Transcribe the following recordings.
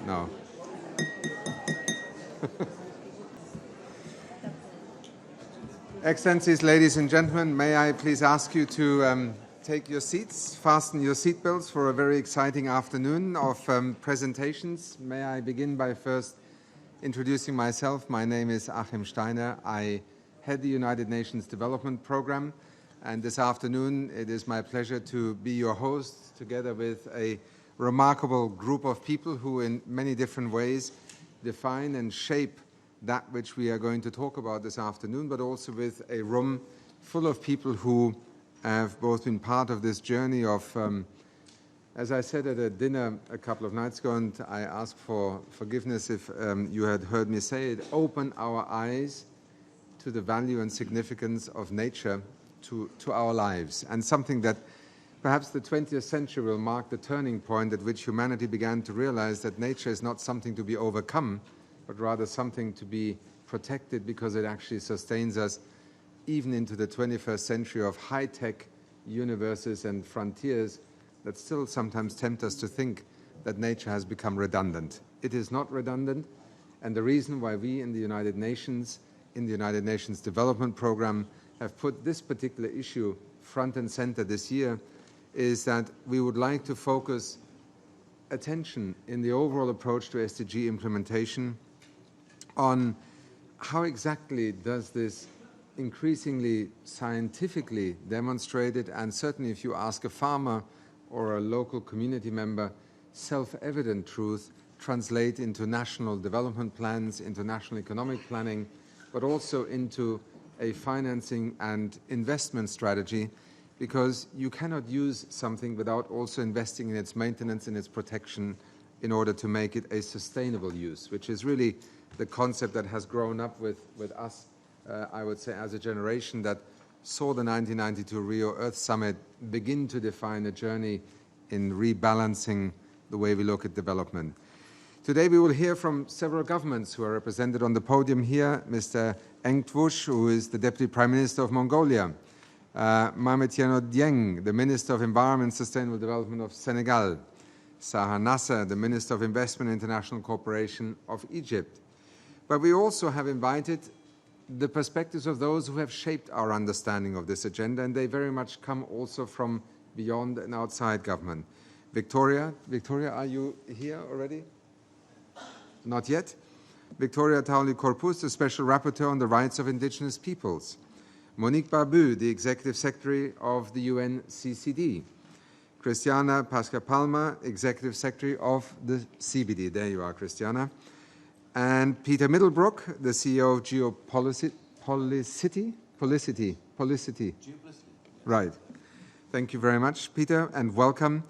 No. Excellencies, ladies and gentlemen, may I please ask you to take your seats, fasten your seatbelts for a very exciting afternoon of presentations. May I begin by first introducing myself. My name is Achim Steiner. I head the United Nations Development Program, and this afternoon it is my pleasure to be your host together with a remarkable group of people who in many different ways define and shape that which we are going to talk about this afternoon, but also with a room full of people who have both been part of this journey of, as I said at a dinner a couple of nights ago, and I ask for forgiveness if you had heard me say it, open our eyes to the value and significance of nature to our lives, and something that perhaps the 20th century will mark the turning point at which humanity began to realize that nature is not something to be overcome, but rather something to be protected because it actually sustains us even into the 21st century of high-tech universes and frontiers that still sometimes tempt us to think that nature has become redundant. It is not redundant, and the reason why we in the United Nations Development Program, have put this particular issue front and center this year is that we would like to focus attention in the overall approach to SDG implementation on how exactly does this increasingly scientifically demonstrated, and certainly if you ask a farmer or a local community member, self-evident truth translate into national development plans, into national economic planning, but also into a financing and investment strategy, because you cannot use something without also investing in its maintenance and its protection in order to make it a sustainable use, which is really the concept that has grown up with us, I would say, as a generation that saw the 1992 Rio Earth Summit begin to define a journey in rebalancing the way we look at development. Today we will hear from several governments who are represented on the podium here. Mr. Enkhtuvshin, who is the Deputy Prime Minister of Mongolia. Mame Dieng, the Minister of Environment and Sustainable Development of Senegal. Sahar Nasr, the Minister of Investment and International Cooperation of Egypt. But we also have invited the perspectives of those who have shaped our understanding of this agenda, and they very much come also from beyond and outside government. Victoria, are you here already? Not yet. Victoria Tauli-Corpuz, the Special Rapporteur on the Rights of Indigenous Peoples. Monique Barbu, the Executive Secretary of the UNCCD. Cristiana Paşca, Executive Secretary of the CBD. There you are, Cristiana. And Peter Middlebrook, the CEO of Geopolicity. Right. Thank you very much, Peter, and welcome.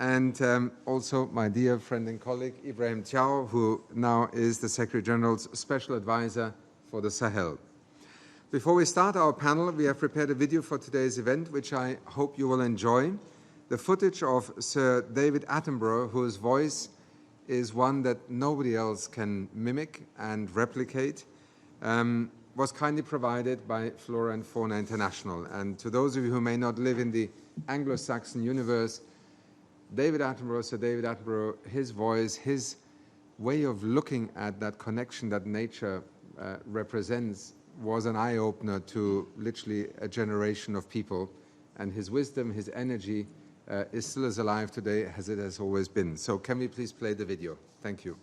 And also my dear friend and colleague, Ibrahim Thiaw, who now is the Secretary General's Special Advisor for the Sahel. Before we start our panel, we have prepared a video for today's event, which I hope you will enjoy. The footage of Sir David Attenborough, whose voice is one that nobody else can mimic and replicate, was kindly provided by Flora and Fauna International. And to those of you who may not live in the Anglo-Saxon universe, David Attenborough, Sir David Attenborough, his voice, his way of looking at that connection that nature represents was an eye-opener to literally a generation of people. And his wisdom, his energy is still as alive today as it has always been. So can we please play the video? Thank you.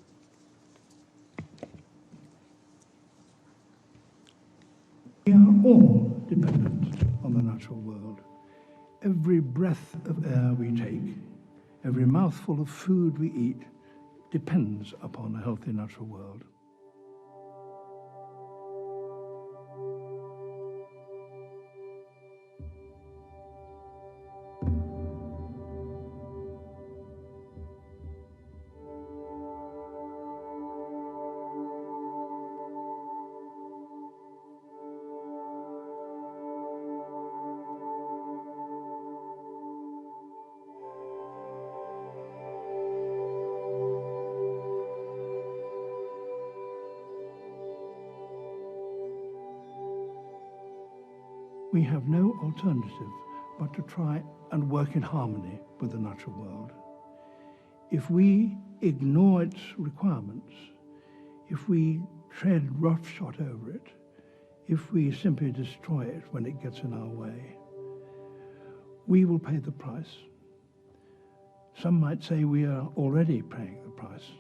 We are all dependent on the natural world. Every breath of air we take, every mouthful of food we eat depends upon a healthy natural world. We have no alternative but to try and work in harmony with the natural world. If we ignore its requirements, if we tread roughshod over it, if we simply destroy it when it gets in our way, we will pay the price. Some might say we are already paying the price.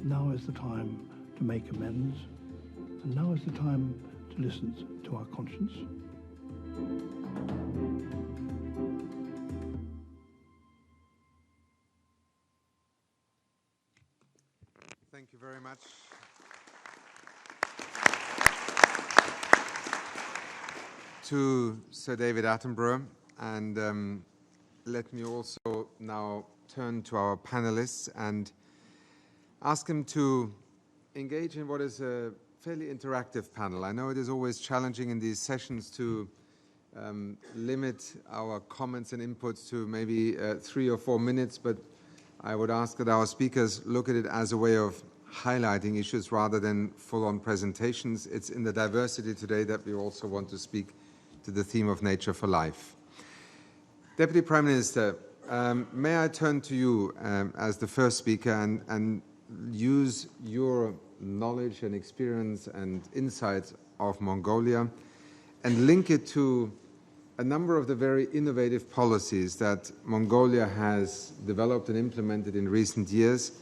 Now is the time to make amends, and now is the time to listen to our conscience. Thank you very much. To Sir David Attenborough, and let me also now turn to our panelists and ask them to engage in what is a fairly interactive panel. I know it is always challenging in these sessions to limit our comments and inputs to maybe 3 or 4 minutes, but I would ask that our speakers look at it as a way of highlighting issues rather than full-on presentations. It's in the diversity today that we also want to speak to the theme of nature for life. Deputy Prime Minister, may I turn to you as the first speaker and use your knowledge and experience and insights of Mongolia and link it to a number of the very innovative policies that Mongolia has developed and implemented in recent years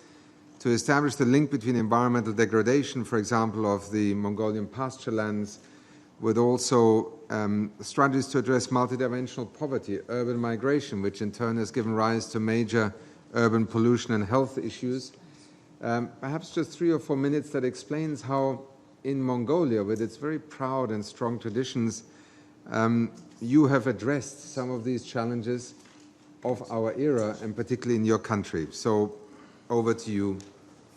to establish the link between environmental degradation, for example, of the Mongolian pasture lands, with also strategies to address multidimensional poverty, urban migration, which in turn has given rise to major urban pollution and health issues. Perhaps just 3 or 4 minutes that explains how in Mongolia, with its very proud and strong traditions, you have addressed some of these challenges of our era, and particularly in your country. So over to you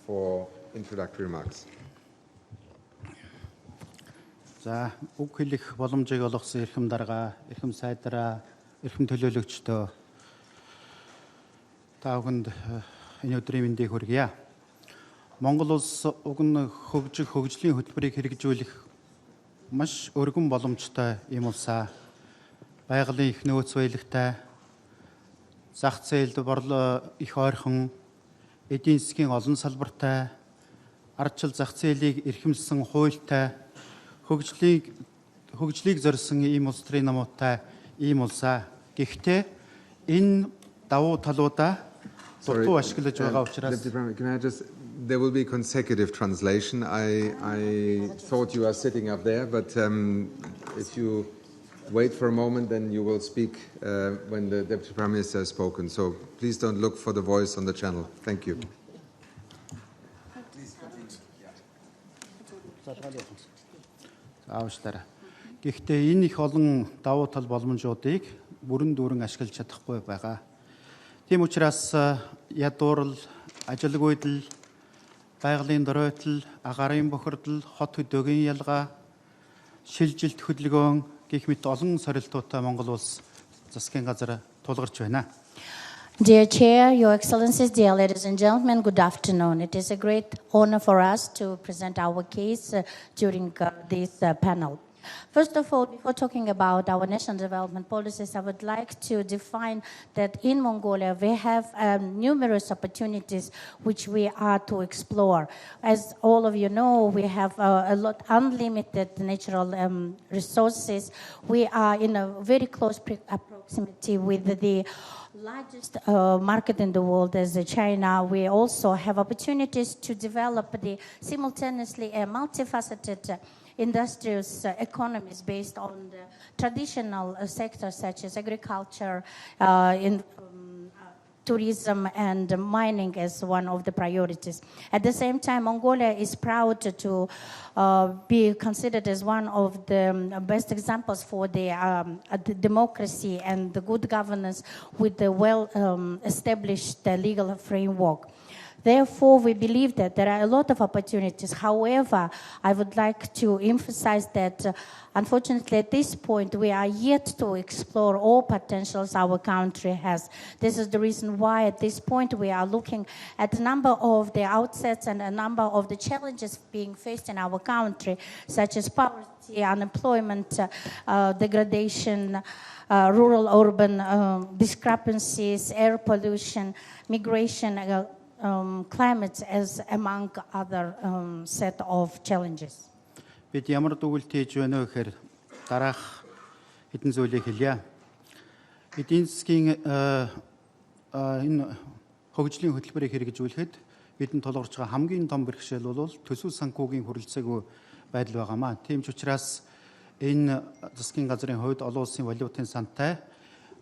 for introductory remarks. За үг хэлэх боломжийг олгосон эрхэм дарга, эрхэм сайдраа, эрхэм төлөөлөгчдөө та бүхэнд энэ өдрийн мэндийг хүргье. Монгол улс уг нь хөгжлийн хөтөлбөрийг хэрэгжүүлэх маш өргөн боломжтой юм улсаа. Байгалийн их нөөц баялагтай, зах зээлд борлоо их ойрхон, эдийн засгийн олон салбартай, ардчил зах зээлийг эрхэмлсэн хуультай, хөгжлийг зорьсон ийм улс төрийн намуутай ийм улсаа. Гэхдээ энэ давуу талуудаа дутуу ашиглаж байгаа учраас there will be consecutive translation. I thought you are sitting up there, but if you wait for a moment, then you will speak when the Deputy Prime Minister has spoken. So please don't look for the voice on the channel. Thank you. Please continue. Гэхдээ энэ их олон давуу тал боломжуудыг бүрэн дүүрэн ашиглаж чадахгүй байгаа. Тийм учраас ядуурл, ажилгүйдэл, байгалийн доройтол, агаарын бохирдол, хот хөдөөгийн ялгаа, шилжилт хөдөлгөөн гэх мэт олон сорилтуудтай Монгол улс засгийн газар тулгарч байна. Dear Chair, Your Excellencies, dear ladies and gentlemen, good afternoon. It is a great honor for us to present our case during this panel. First of all, before talking about our national development policies, I would like to define that in Mongolia we have numerous opportunities which we are to explore. As all of you know, we have a lot unlimited natural resources. We are in a very close proximity with the largest market in the world as China. We also have opportunities to develop simultaneously a multifaceted industrious economies based on the traditional sectors such as agriculture, tourism and mining as one of the priorities. At the same time, Mongolia is proud to be considered as one of the best examples for the democracy and the good governance with the well-established legal framework. Therefore, we believe that there are a lot of opportunities. However, I would like to emphasize that, unfortunately, at this point, we are yet to explore all potentials our country has. This is the reason why, at this point, we are looking at a number of the outsets and a number of the challenges being faced in our country, such as poverty, unemployment, degradation, rural-urban discrepancies, air pollution, migration, climate as among other set of challenges. Бид ямар дүгнэлт хийж байна вэ гэхээр дараах хэдэн зүйлийг хэлье. Эдийн засгийн энэ хөгжлийн хөтөлбөрийг хэрэгжүүлэхэд бидэнд тулгарч байгаа хамгийн том бэрхшээл бол төсөв санхүүгийн хүрэлцээгүй байдал байгаамаа. Тийм ч учраас энэ засгийн газрын хувьд олон улсын валютын сантай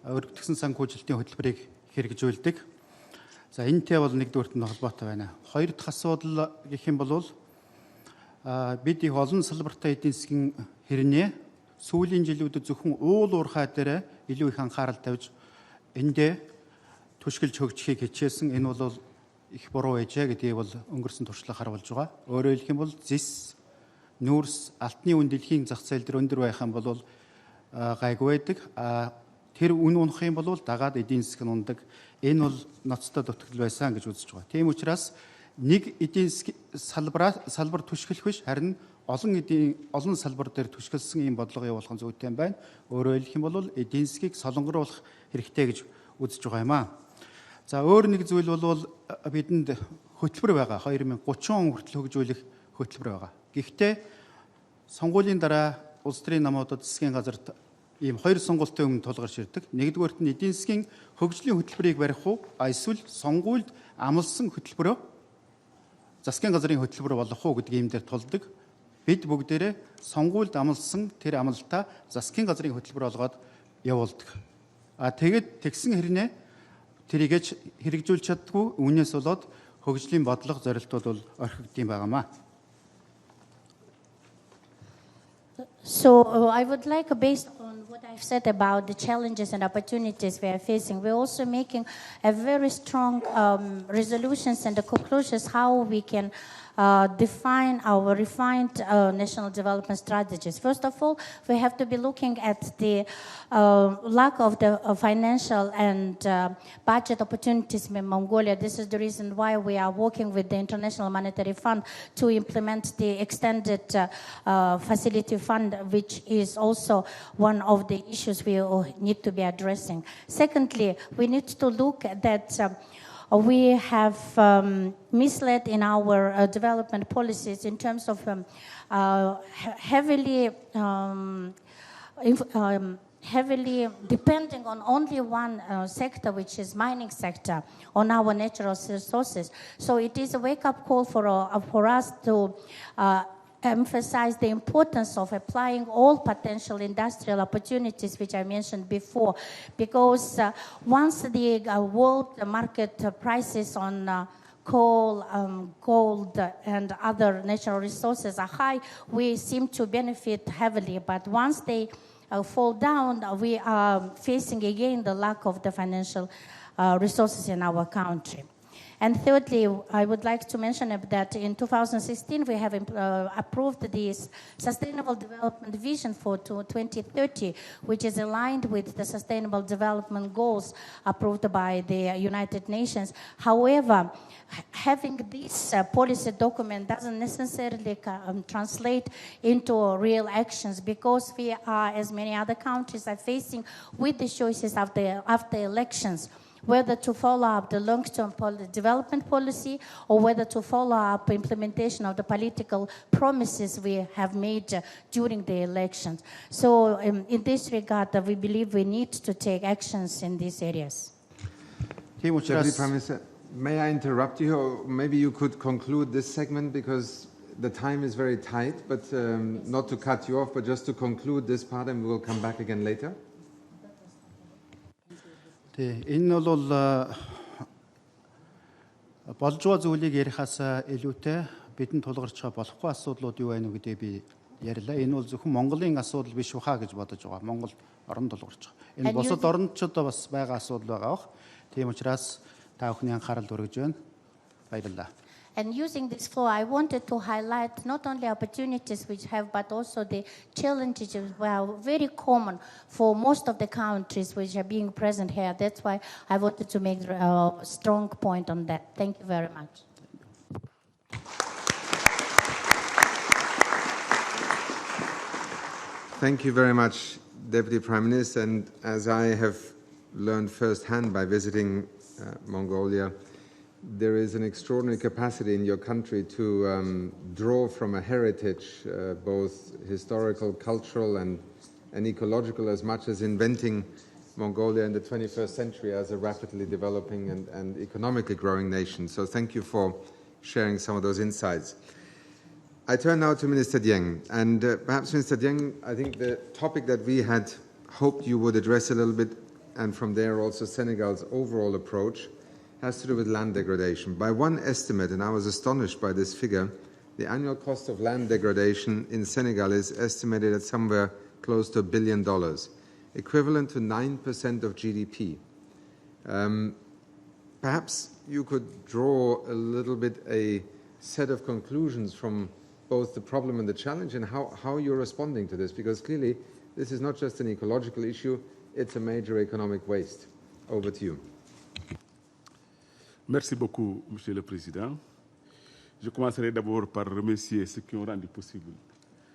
өргөдгсөн санхүүжилтийн хөтөлбөрийг хэрэгжүүлдэг. За энэтэй бол нэгдүгээрт нь холбоотой байна. Хоёр дахь асуудал гэх юм бол бид их олон салбартай эдийн засгийн хэрнээ сүүлийн жилүүдэд зөвхөн уул уурхай дээр илүү их анхаарал тавьж эндээ түшгэлж хөгжихийг хичээсэн. Энэ бол их буруу байжээ гэдгийг бол өнгөрсөн туршлага харуулж байгаа. Өөрөөр хэлэх юм бол зис, нүүрс, алтны үн дэлхийн зах зээл дээр өндөр байх юм бол гайгүй байдаг. Тэр үн унах юм бол дагаад эдийн засаг нь ундаг. Энэ бол ноцтой дутагдал байсан гэж үзэж байгаа. Тийм учраас нэг эдийн салбар түшгэлэх биш, харин олон салбар дээр түшгэлсэн ийм бодлого явуулах нь зүйтэй юм байна. Өөрөөр хэлэх юм бол эдийн засгийг солонгоруулах хэрэгтэй гэж үзэж байгаа юм аа. За өөр нэг зүйл бол бидэнд хөтөлбөр байгаа. 2030 он хүртэл хөгжүүлэх хөтөлбөр байгаа. Гэхдээ сонгуулийн дараа улс төрийн намуудад засгийн газарт ийм хоёр сонголтын өмнө тулгарч ирдэг. Нэгдүгээрт нь эдийн засгийн хөгжлийн хөтөлбөрийг барих уу, эсвэл сонгуульд амласан хөтөлбөрөө засгийн газрын хөтөлбөр болох уу гэдэг юм дээр тулдаг. Бид бүгдээрээ сонгуульд амласан тэр амлалтаа засгийн газрын хөтөлбөр болгоод явуулдаг. Тэгээд тэгсэн хэрнээ тэрийгэж хэрэгжүүлж чаддгүй, үүнээс болоод хөгжлийн бодлого зорилтууд бол орхигдсон байгаамаа. So I would like, based on what I've said about the challenges and opportunities we are facing, we're also making a very strong resolutions and the conclusions how we can define our refined national development strategies. First of all, we have to be looking at the lack of the financial and budget opportunities in Mongolia. This is the reason why we are working with the International Monetary Fund to implement the extended facility fund, which is also one of the issues we need to be addressing. Secondly, we need to look at that we have misled in our development policies in terms of heavily depending on only one sector, which is mining sector, on our natural resources. So it is a wake-up call for us to emphasize the importance of applying all potential industrial opportunities, which I mentioned before, because once the world market prices on coal, gold, and other natural resources are high, we seem to benefit heavily. But once they fall down, we are facing again the lack of the financial resources in our country. And thirdly, I would like to mention that in 2016, we have approved this Sustainable Development Vision for 2030, which is aligned with the Sustainable Development Goals approved by the United Nations. However, having this policy document doesn't necessarily translate into real actions, because we are, as many other countries, are facing with the choices after elections, whether to follow up the long-term development policy or whether to follow up implementation of the political promises we have made during the elections. So in this regard, we believe we need to take actions in these areas. Deputy Prime Minister, may I interrupt you, or maybe you could conclude this segment, because the time is very tight, but not to cut you off, but just to conclude this part, and we will come back again later. Энэ бол болж байгаа зүйлийг ярихаас илүүтэй бидэнд тулгарч байгаа болохгүй асуудлууд юу байна вэ гэдгийг би ярьлаа. Энэ бол зөвхөн Монголын асуудал биш ухаа гэж бодож байгаа. Монгол оронд тулгарч байгаа. Энэ бусад орнчдод бас байгаа асуудал байгаа бох. Тийм учраас та бүхний анхаарал өргөж байна. Баярлалаа. And using this floor, I wanted to highlight not only opportunities which have, but also the challenges which are very common for most of the countries which are being present here. That's why I wanted to make a strong point on that. Thank you very much. Thank you very much, Deputy Prime Minister. And as I have learned firsthand by visiting Mongolia, there is an extraordinary capacity in your country to draw from a heritage, both historical, cultural, and ecological, as much as inventing Mongolia in the 21st century as a rapidly developing and economically growing nation. So thank you for sharing some of those insights. I turn now to Minister Dieng. And perhaps, Minister Dieng, I think the topic that we had hoped you would address a little bit, and from there also Senegal's overall approach, has to do with land degradation. By one estimate, and I was astonished by this figure, the annual cost of land degradation in Senegal is estimated at somewhere close to $1 billion, equivalent to 9% of GDP. Perhaps you could draw a little bit a set of conclusions from both the problem and the challenge, and how you're responding to this, because clearly this is not just an ecological issue, it's a major economic waste. Over to you. Merci beaucoup, Monsieur le Président. Je commencerai d'abord par remercier ceux qui ont rendu possible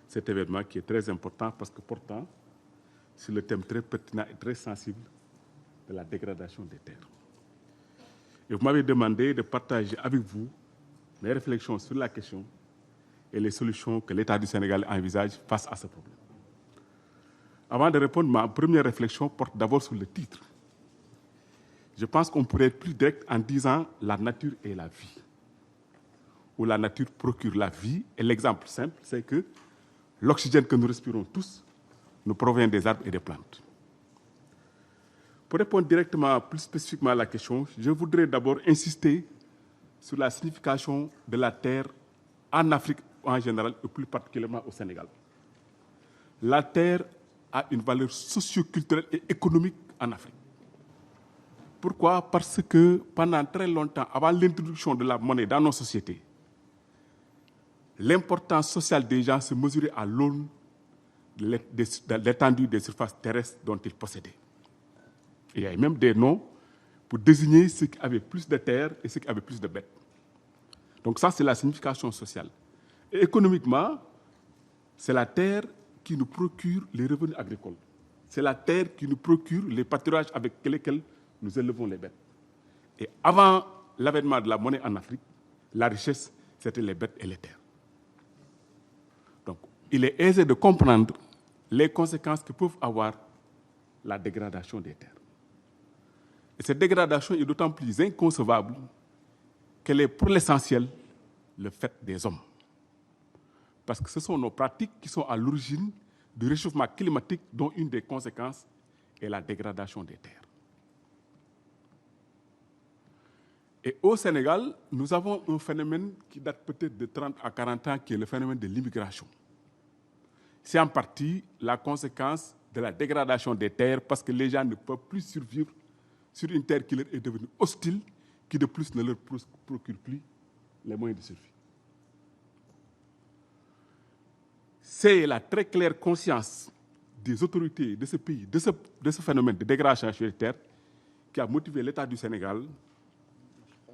cet événement qui est très important parce que portant sur le thème très pertinent et très sensible de la dégradation des terres. Et vous m'avez demandé de partager avec vous mes réflexions sur la question et les solutions que l'État du Sénégal envisage face à ce problème. Avant de répondre, ma première réflexion porte d'abord sur le titre. Je pense qu'on pourrait être plus direct en disant la nature est la vie, ou la nature procure la vie. Et l'exemple simple, c'est que l'oxygène que nous respirons tous nous provient des arbres et des plantes. Pour répondre directement, plus spécifiquement à la question, je voudrais d'abord insister sur la signification de la terre en Afrique en général, et plus particulièrement au Sénégal. La terre a une valeur socio-culturelle et économique en Afrique. Pourquoi? Parce que pendant très longtemps, avant l'introduction de la monnaie dans nos sociétés, l'importance sociale des gens se mesurait à l'aune de l'étendue des surfaces terrestres dont ils possédaient. Et il y a même des noms pour désigner ceux qui avaient plus de terres et ceux qui avaient plus de bêtes. Donc ça, c'est la signification sociale. Et économiquement, c'est la terre qui nous procure les revenus agricoles. C'est la terre qui nous procure les pâturages avec lesquels nous élevons les bêtes. Et avant l'avènement de la monnaie en Afrique, la richesse, c'était les bêtes et les terres. Donc, il est aisé de comprendre les conséquences que peuvent avoir la dégradation des terres. Et cette dégradation est d'autant plus inconcevable qu'elle est pour l'essentiel le fait des hommes. Parce que ce sont nos pratiques qui sont à l'origine du réchauffement climatique dont une des conséquences est la dégradation des terres. Et au Sénégal, nous avons un phénomène qui date peut-être de 30 à 40 ans, qui est le phénomène de l'immigration. C'est en partie la conséquence de la dégradation des terres parce que les gens ne peuvent plus survivre sur une terre qui leur est devenue hostile, qui de plus ne leur procure plus les moyens de survie. C'est la très claire conscience des autorités de ce pays, de ce phénomène de dégradation héréditaire qui a motivé l'État du Sénégal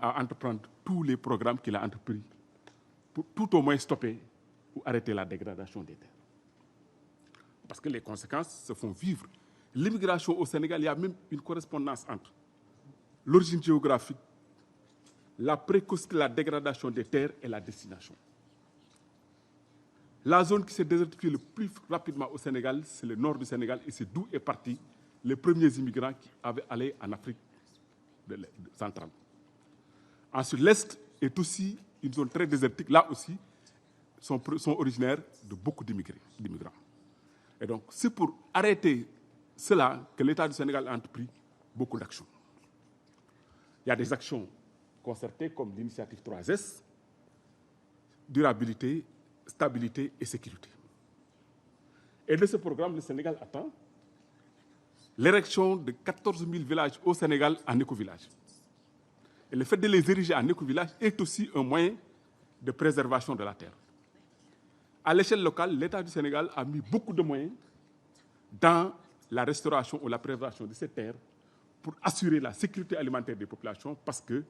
à entreprendre tous les programmes qu'il a entrepris pour tout au moins stopper ou arrêter la dégradation des terres. Parce que les conséquences se font vivre. L'immigration au Sénégal, il y a même une correspondance entre l'origine géographique, la précocité de la dégradation des terres et la destination. La zone qui s'est désertifiée le plus rapidement au Sénégal, c'est le nord du Sénégal, et c'est d'où est parti les premiers immigrants qui avaient allé en Afrique centrale. Ensuite, l'Est est aussi une zone très désertique. Là aussi, sont originaires de beaucoup d'immigrants. Et donc, c'est pour arrêter cela que l'État du Sénégal a entrepris beaucoup d'actions. Il y a des actions concertées comme l'initiative 3S, durabilité, stabilité et sécurité. Et de ce programme, le Sénégal attend l'érection de 14 000 villages au Sénégal en éco-village. Et le fait de les ériger en éco-village est aussi un moyen de préservation de la terre. À l'échelle locale, l'État du Sénégal a mis beaucoup de moyens dans la restauration ou la préservation de ces terres pour assurer la sécurité alimentaire des populations parce que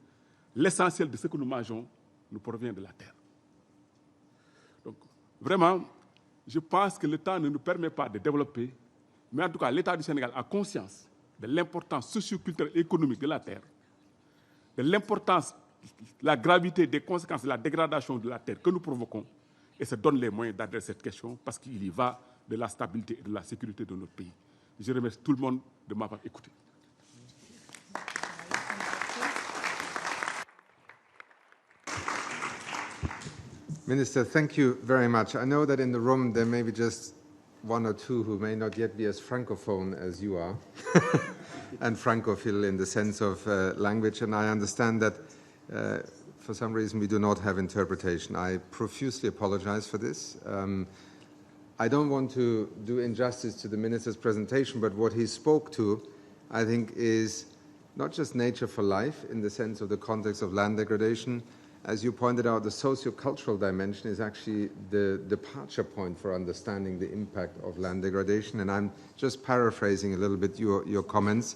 l'essentiel de ce que nous mangeons nous provient de la terre. Donc, vraiment, je pense que le temps ne nous permet pas de développer, mais en tout cas, l'État du Sénégal a conscience de l'importance socio-culturelle et économique de la terre, de l'importance, la gravité des conséquences de la dégradation de la terre que nous provoquons et se donne les moyens d'adresser cette question parce qu'il y va de la stabilité et de la sécurité de notre pays. Je remercie tout le monde de m'avoir écouté. Minister, thank you very much. I know that in the room there may be just one or two who may not yet be as francophone as you are, and francophile in the sense of language, and I understand that for some reason we do not have interpretation. I profusely apologize for this. I don't want to do injustice to the minister's presentation, but what he spoke to, I think, is not just nature for life in the sense of the context of land degradation. As you pointed out, the socio-cultural dimension is actually the departure point for understanding the impact of land degradation. And I'm just paraphrasing a little bit your comments,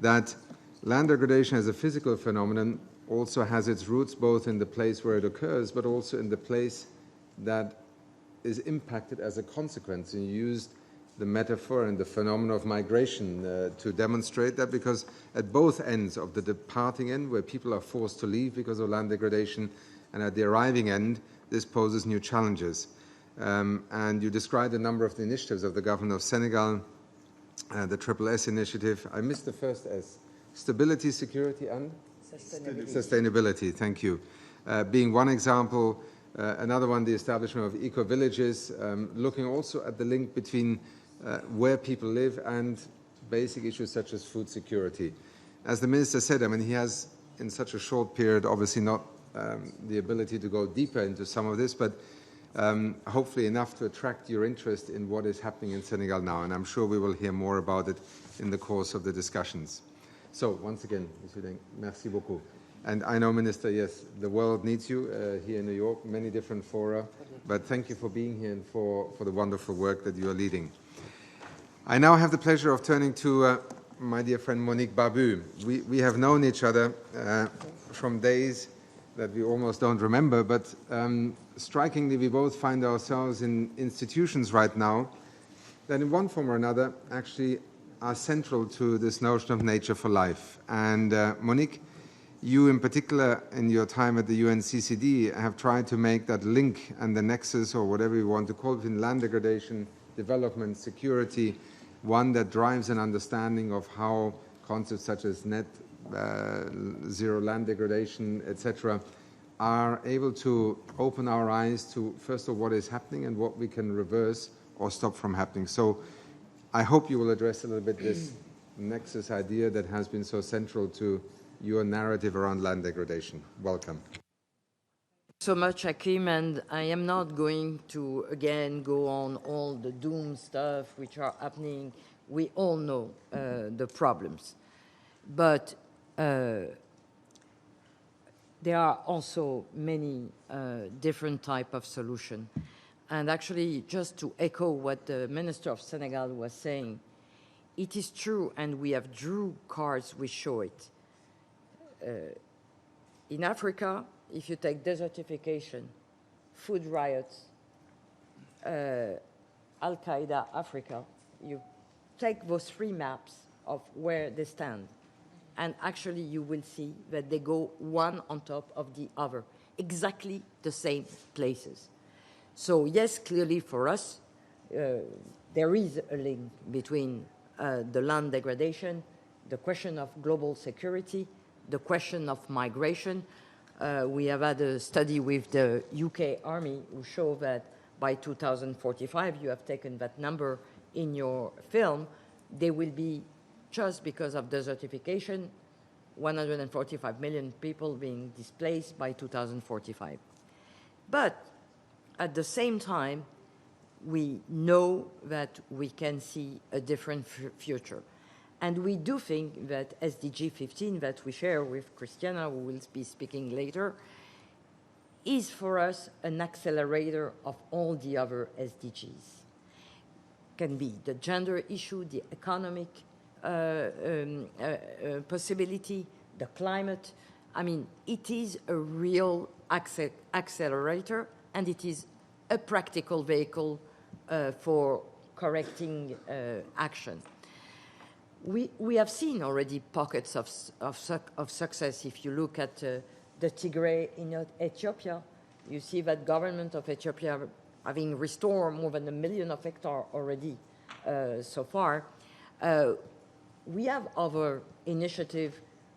that land degradation as a physical phenomenon also has its roots both in the place where it occurs, but also in the place that is impacted as a consequence. And you used the metaphor and the phenomenon of migration to demonstrate that, because at both ends of the departing end, where people are forced to leave because of land degradation, and at the arriving end, this poses new challenges. And you described a number of the initiatives of the government of Senegal, the Triple S initiative. I missed the first S. Stability, security, and? Sustainability, thank you. Being one example, another one, the establishment of eco-villages, looking also at the link between where people live and basic issues such as food security. As the minister said, I mean, he has, in such a short period, obviously not the ability to go deeper into some of this, but hopefully enough to attract your interest in what is happening in Senegal now, and I'm sure we will hear more about it in the course of the discussions. So, once again, Monsieur Dieng, merci beaucoup. And I know, Minister, yes, the world needs you here in New York, many different fora, but thank you for being here and for the wonderful work that you are leading. I now have the pleasure of turning to my dear friend Monique Barbu. We have known each other from days that we almost don't remember, but strikingly we both find ourselves in institutions right now that in one form or another actually are central to this notion of nature for life. And Monique, you in particular in your time at the UNCCD have tried to make that link and the nexus, or whatever you want to call it, between land degradation, development, security, one that drives an understanding of how concepts such as net zero land degradation, etc., are able to open our eyes to, first of all, what is happening and what we can reverse or stop from happening. So I hope you will address a little bit this nexus idea that has been so central to your narrative around land degradation. Welcome. So much, Achim, and I am not going to, again, go on all the doom stuff which are happening. We all know the problems. But there are also many different type of solution. And actually, just to echo what the Minister of Senegal was saying, it is true, and we have drew cards which show it. In Africa, if you take desertification, food riots, Al-Qaeda Africa, you take those three maps of where they stand, and actually you will see that they go one on top of the other, exactly the same places. So yes, clearly for us, there is a link between the land degradation, the question of global security, the question of migration. We have had a study with the UK Army who show that by 2045, you have taken that number in your film, there will be, just because of desertification, 145 million people being displaced by 2045. But at the same time, we know that we can see a different future. And we do think that SDG 15 that we share with Cristiana, who will be speaking later, is for us an accelerator of all the other SDGs. Can be the gender issue, the economic possibility, the climate. I mean, it is a real accelerator, and it is a practical vehicle for correcting action. We have seen already pockets of success. If you look at the Tigray in Ethiopia, you see that government of Ethiopia having restored more than 1 million of hectares already so far. We have other initiatives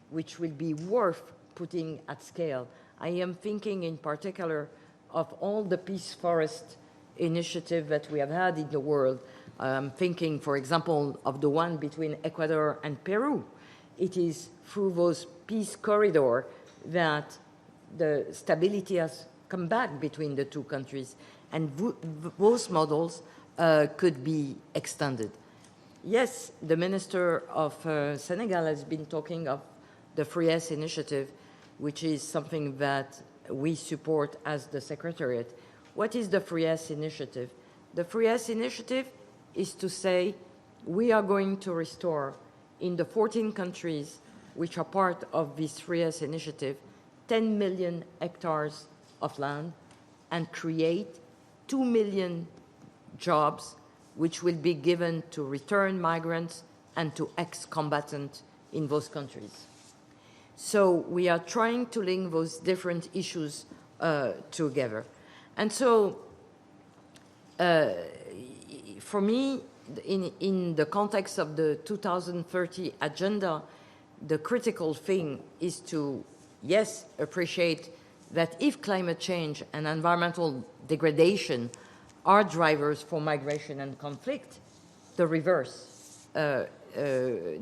which will be worth putting at scale. I am thinking in particular of all the peace forest initiatives that we have had in the world. I'm thinking, for example, of the one between Ecuador and Peru. It is through those peace corridors that the stability has come back between the two countries, and those models could be extended. Yes, the Minister of Senegal has been talking of the 3S initiative, which is something that we support as the Secretariat. What is the 3S initiative? The 3S initiative is to say we are going to restore in the 14 countries which are part of this 3S initiative 10 million hectares of land and create 2 million jobs which will be given to return migrants and to ex-combatants in those countries. So we are trying to link those different issues together. And so for me, in the context of the 2030 agenda, the critical thing is to, yes, appreciate that if climate change and environmental degradation are drivers for migration and conflict, the reverse, the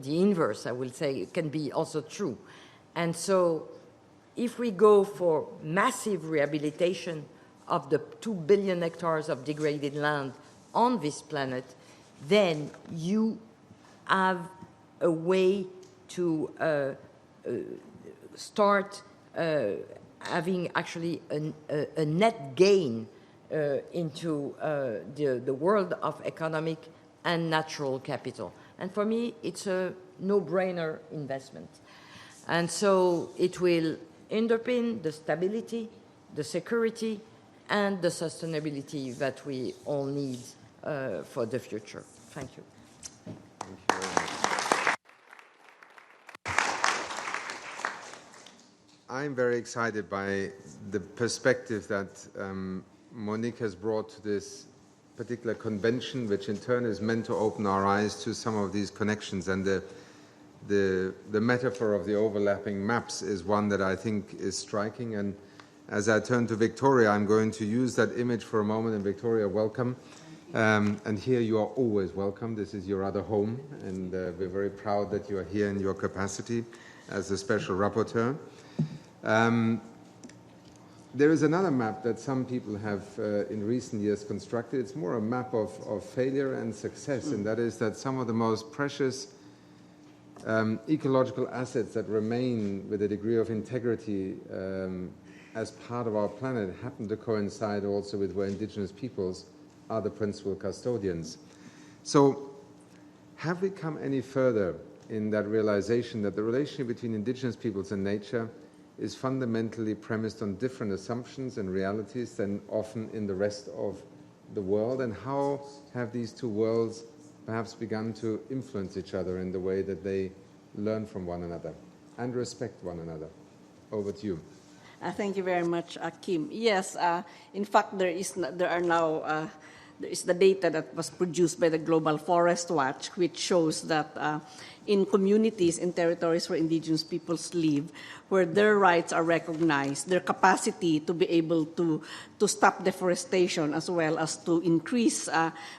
inverse, I will say, can be also true. And so if we go for massive rehabilitation of the 2 billion hectares of degraded land on this planet, then you have a way to start having actually a net gain into the world of economic and natural capital. And for me, it's a no-brainer investment. And so it will underpin the stability, the security, and the sustainability that we all need for the future. Thank you. Thank you very much. I'm very excited by the perspective that Monique has brought to this particular convention, which in turn is meant to open our eyes to some of these connections. And the metaphor of the overlapping maps is one that I think is striking. And as I turn to Victoria, I'm going to use that image for a moment. And Victoria, welcome. And here you are always welcome. This is your other home, and we're very proud that you are here in your capacity as the special rapporteur. There is another map that some people have in recent years constructed. It's more a map of failure and success, and that is that some of the most precious ecological assets that remain with a degree of integrity as part of our planet happen to coincide also with where indigenous peoples are the principal custodians. So have we come any further in that realization that the relationship between indigenous peoples and nature is fundamentally premised on different assumptions and realities than often in the rest of the world? And how have these two worlds perhaps begun to influence each other in the way that they learn from one another and respect one another? Over to you. Thank you very much, Achim. Yes, in fact, there is the data that was produced by the Global Forest Watch, which shows that in communities, in territories where indigenous peoples live, where their rights are recognized, their capacity to be able to stop deforestation as well as to increase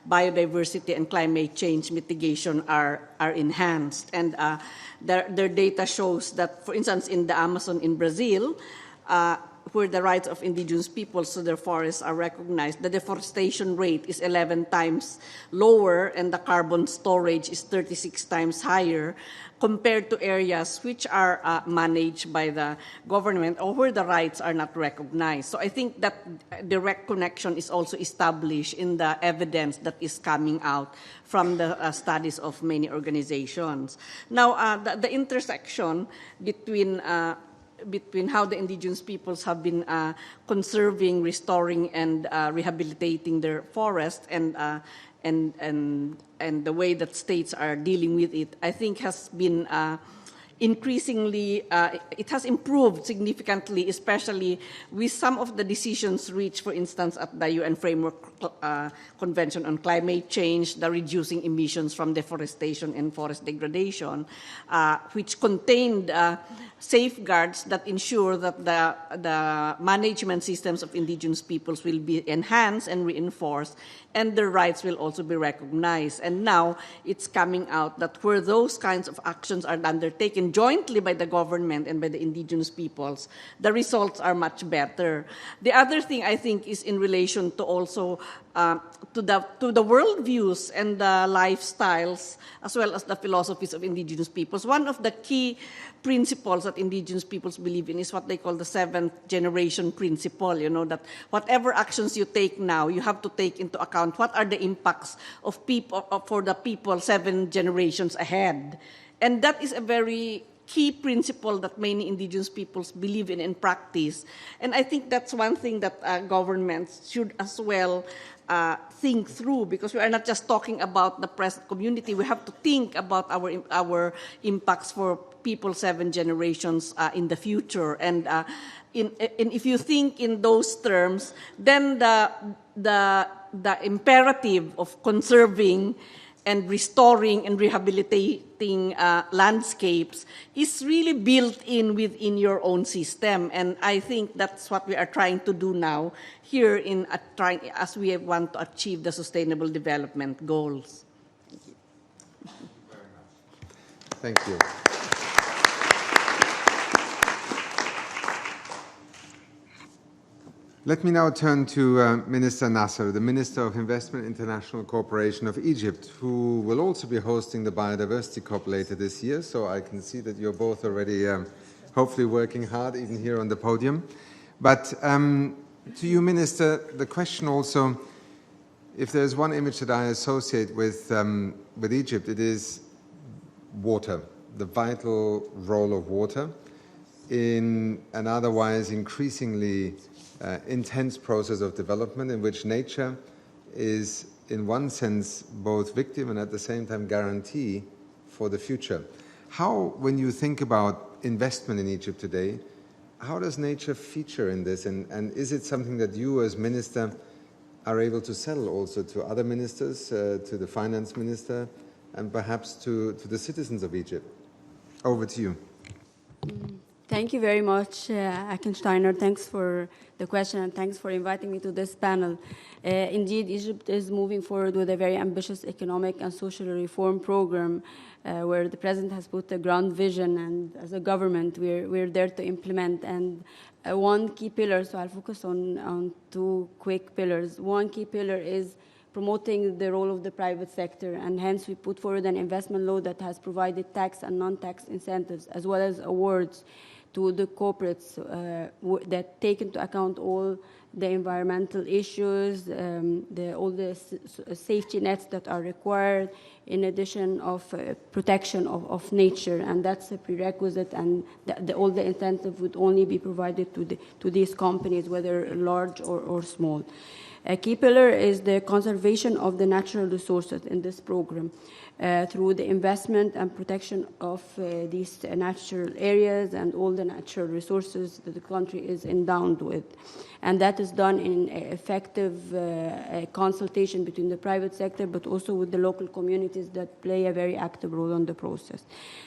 biodiversity and climate change mitigation are enhanced. And their data shows that, for instance, in the Amazon in Brazil, where the rights of indigenous peoples to their forests are recognized, the deforestation rate is 11 times lower and the carbon storage is 36 times higher compared to areas which are managed by the government or where the rights are not recognized. So I think that direct connection is also established in the evidence that is coming out from the studies of many organizations. Now, the intersection between how the indigenous peoples have been conserving, restoring, and rehabilitating their forest, and the way that states are dealing with it, I think has been increasingly, it has improved significantly, especially with some of the decisions reached, for instance, at the UN Framework Convention on Climate Change, the reducing emissions from deforestation and forest degradation, which contained safeguards that ensure that the management systems of indigenous peoples will be enhanced and reinforced, and their rights will also be recognized. And now it's coming out that where those kinds of actions are undertaken jointly by the government and by the indigenous peoples, the results are much better. The other thing I think is in relation to also to the worldviews and the lifestyles as well as the philosophies of indigenous peoples. One of the key principles that indigenous peoples believe in is what they call the seventh generation principle, you know, that whatever actions you take now, you have to take into account what are the impacts of people for the people 7 generations ahead. And that is a very key principle that many indigenous peoples believe in and practice. And I think that's one thing that governments should as well think through, because we are not just talking about the present community. We have to think about our impacts for people 7 generations in the future. And if you think in those terms, then the imperative of conserving and restoring and rehabilitating landscapes is really built in within your own system. And I think that's what we are trying to do now here as we want to achieve the Sustainable Development Goals. Thank you. Let me now turn to Minister Nasr, the Minister of Investment International Cooperation of Egypt, who will also be hosting the Biodiversity COP later this year. So I can see that you're both already hopefully working hard, even here on the podium. But to you, Minister, the question also, if there's one image that I associate with Egypt, it is water, the vital role of water in an otherwise increasingly intense process of development in which nature is, in one sense, both victim and at the same time guarantee for the future. How, when you think about investment in Egypt today, how does nature feature in this? And is it something that you as minister are able to sell also to other ministers, to the finance minister, and perhaps to the citizens of Egypt? Over to you. Thank you very much, Achim Steiner. Thanks for the question and thanks for inviting me to this panel. Indeed, Egypt is moving forward with a very ambitious economic and social reform program where the President has put a ground vision, and as a government, we're there to implement. And one key pillar, so I'll focus on 2 quick pillars. One key pillar is promoting the role of the private sector, and hence we put forward an investment law that has provided tax and non-tax incentives, as well as awards to the corporates that take into account all the environmental issues, all the safety nets that are required, in addition of protection of nature, and that's a prerequisite, and all the incentive would only be provided to these companies, whether large or small. A key pillar is the conservation of the natural resources in this program through the investment and protection of these natural areas and all the natural resources that the country is endowed with. And that is done in effective consultation between the private sector, but also with the local communities that play a very active role in the process.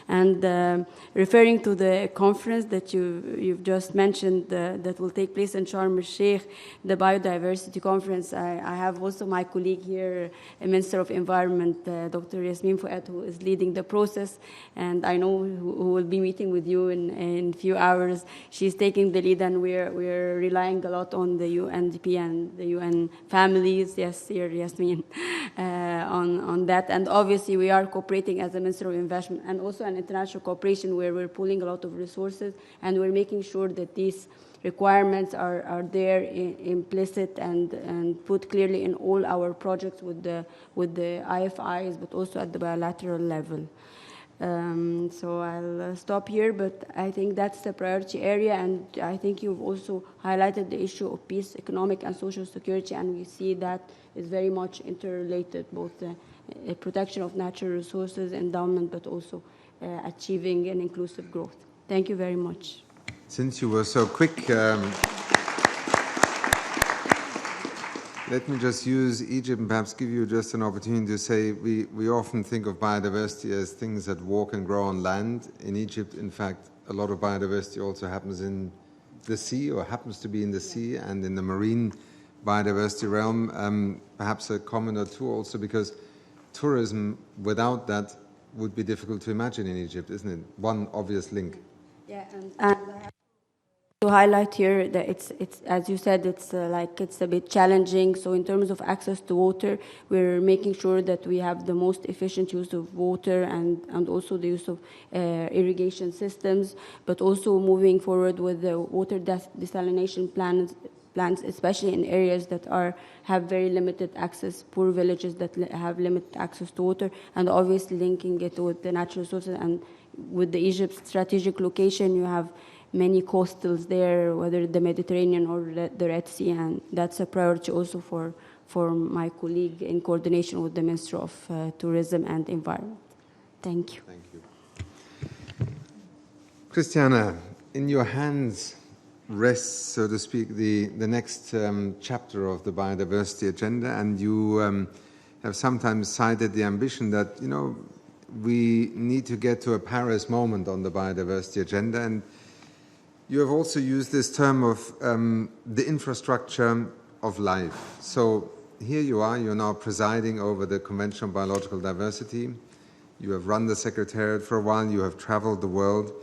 And referring to the conference that you've just mentioned that will take place in Sharm el-Sheikh, the biodiversity conference, I have also my colleague here, Minister of Environment, Dr. Yasmin Fuad, who is leading the process, and I know who will be meeting with you in a few hours. She's taking the lead, and we're relying a lot on the UNDP and the UN families, yes, here, Yasmin, on that. And obviously we are cooperating as a Minister of Investment and also an international cooperation where we're pooling a lot of resources, and we're making sure that these requirements are there implicit and put clearly in all our projects with the IFIs, but also at the bilateral level. So I'll stop here, but I think that's the priority area, and I think you've also highlighted the issue of peace, economic and social security, and we see that is very much interrelated, both the protection of natural resources, endowment, but also achieving an inclusive growth. Thank you very much. Since you were so quick, let me just use Egypt and perhaps give you just an opportunity to say we often think of biodiversity as things that walk and grow on land. In Egypt, in fact, a lot of biodiversity also happens in the sea, or happens to be in the sea and in the marine biodiversity realm. Perhaps a comment or two also, because tourism without that would be difficult to imagine in Egypt, isn't it? One obvious link. Yeah, and I have to highlight here that it's as you said, it's a bit challenging. So in terms of access to water, we're making sure that we have the most efficient use of water and also the use of irrigation systems, but also moving forward with the water desalination plants, especially in areas that have very limited access, poor villages that have limited access to water, and obviously linking it with the natural resources. And with the Egypt strategic location, you have many coastals there, whether the Mediterranean or the Red Sea, and that's a priority also for my colleague in coordination with the Minister of Tourism and Environment. Thank you. Thank you. Christiana, in your hands rests, so to speak, the next chapter of the biodiversity agenda, and you have sometimes cited the ambition that, we need to get to a Paris moment on the biodiversity agenda, and you have also used this term of the infrastructure of life. So here you are, you're now presiding over the Convention on Biological Diversity. You have run the Secretariat for a while, you have traveled the world.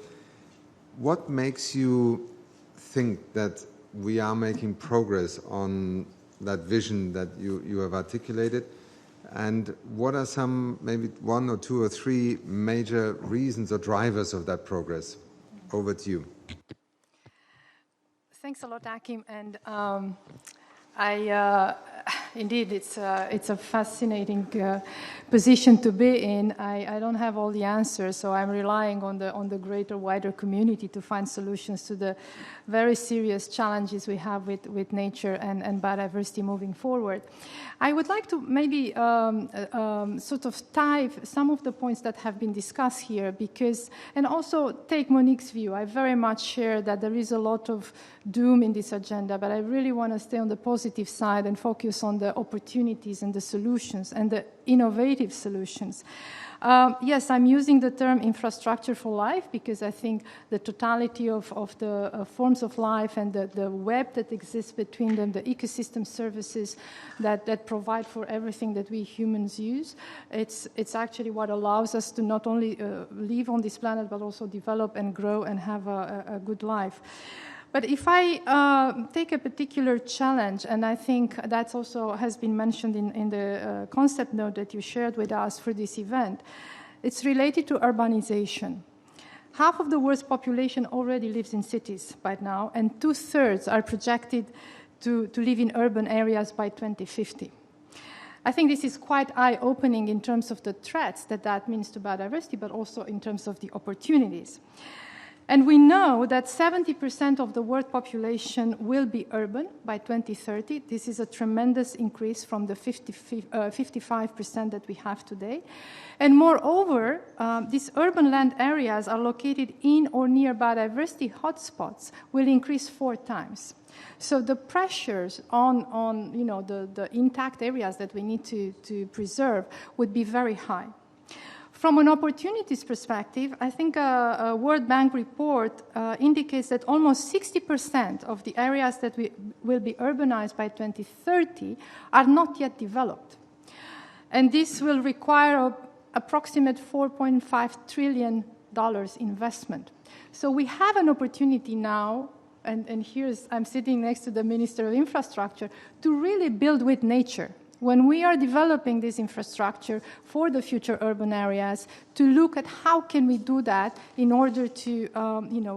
What makes you think that we are making progress on that vision that you have articulated? And what are some, maybe one or two or three major reasons or drivers of that progress? Over to you. Thanks a lot, Achim. And indeed, it's a fascinating position to be in. I don't have all the answers, so I'm relying on the greater, wider community to find solutions to the very serious challenges we have with nature and biodiversity moving forward. I would like to maybe sort of tie some of the points that have been discussed here, and also take Monique's view. I very much share that there is a lot of doom in this agenda, but I really want to stay on the positive side and focus on the opportunities and the solutions and the innovative solutions. Yes, I'm using the term infrastructure for life because I think the totality of the forms of life and the web that exists between them, the ecosystem services that provide for everything that we humans use, it's actually what allows us to not only live on this planet but also develop and grow and have a good life. But if I take a particular challenge, and I think that also has been mentioned in the concept note that you shared with us for this event, it's related to urbanization. Half of the world's population already lives in cities by now, and 2/3 are projected to live in urban areas by 2050. I think this is quite eye-opening in terms of the threats that means to biodiversity, but also in terms of the opportunities. And we know that 70% of the world population will be urban by 2030. This is a tremendous increase from the 55% that we have today. And moreover, these urban land areas are located in or near biodiversity hotspots will increase 4 times. So the pressures on the intact areas that we need to preserve would be very high. From an opportunities perspective, I think a World Bank report indicates that almost 60% of the areas that will be urbanized by 2030 are not yet developed. And this will require an approximate $4.5 trillion investment. So we have an opportunity now, and I'm sitting next to the Minister of Infrastructure, to really build with nature. When we are developing this infrastructure for the future urban areas, to look at how can we do that in order to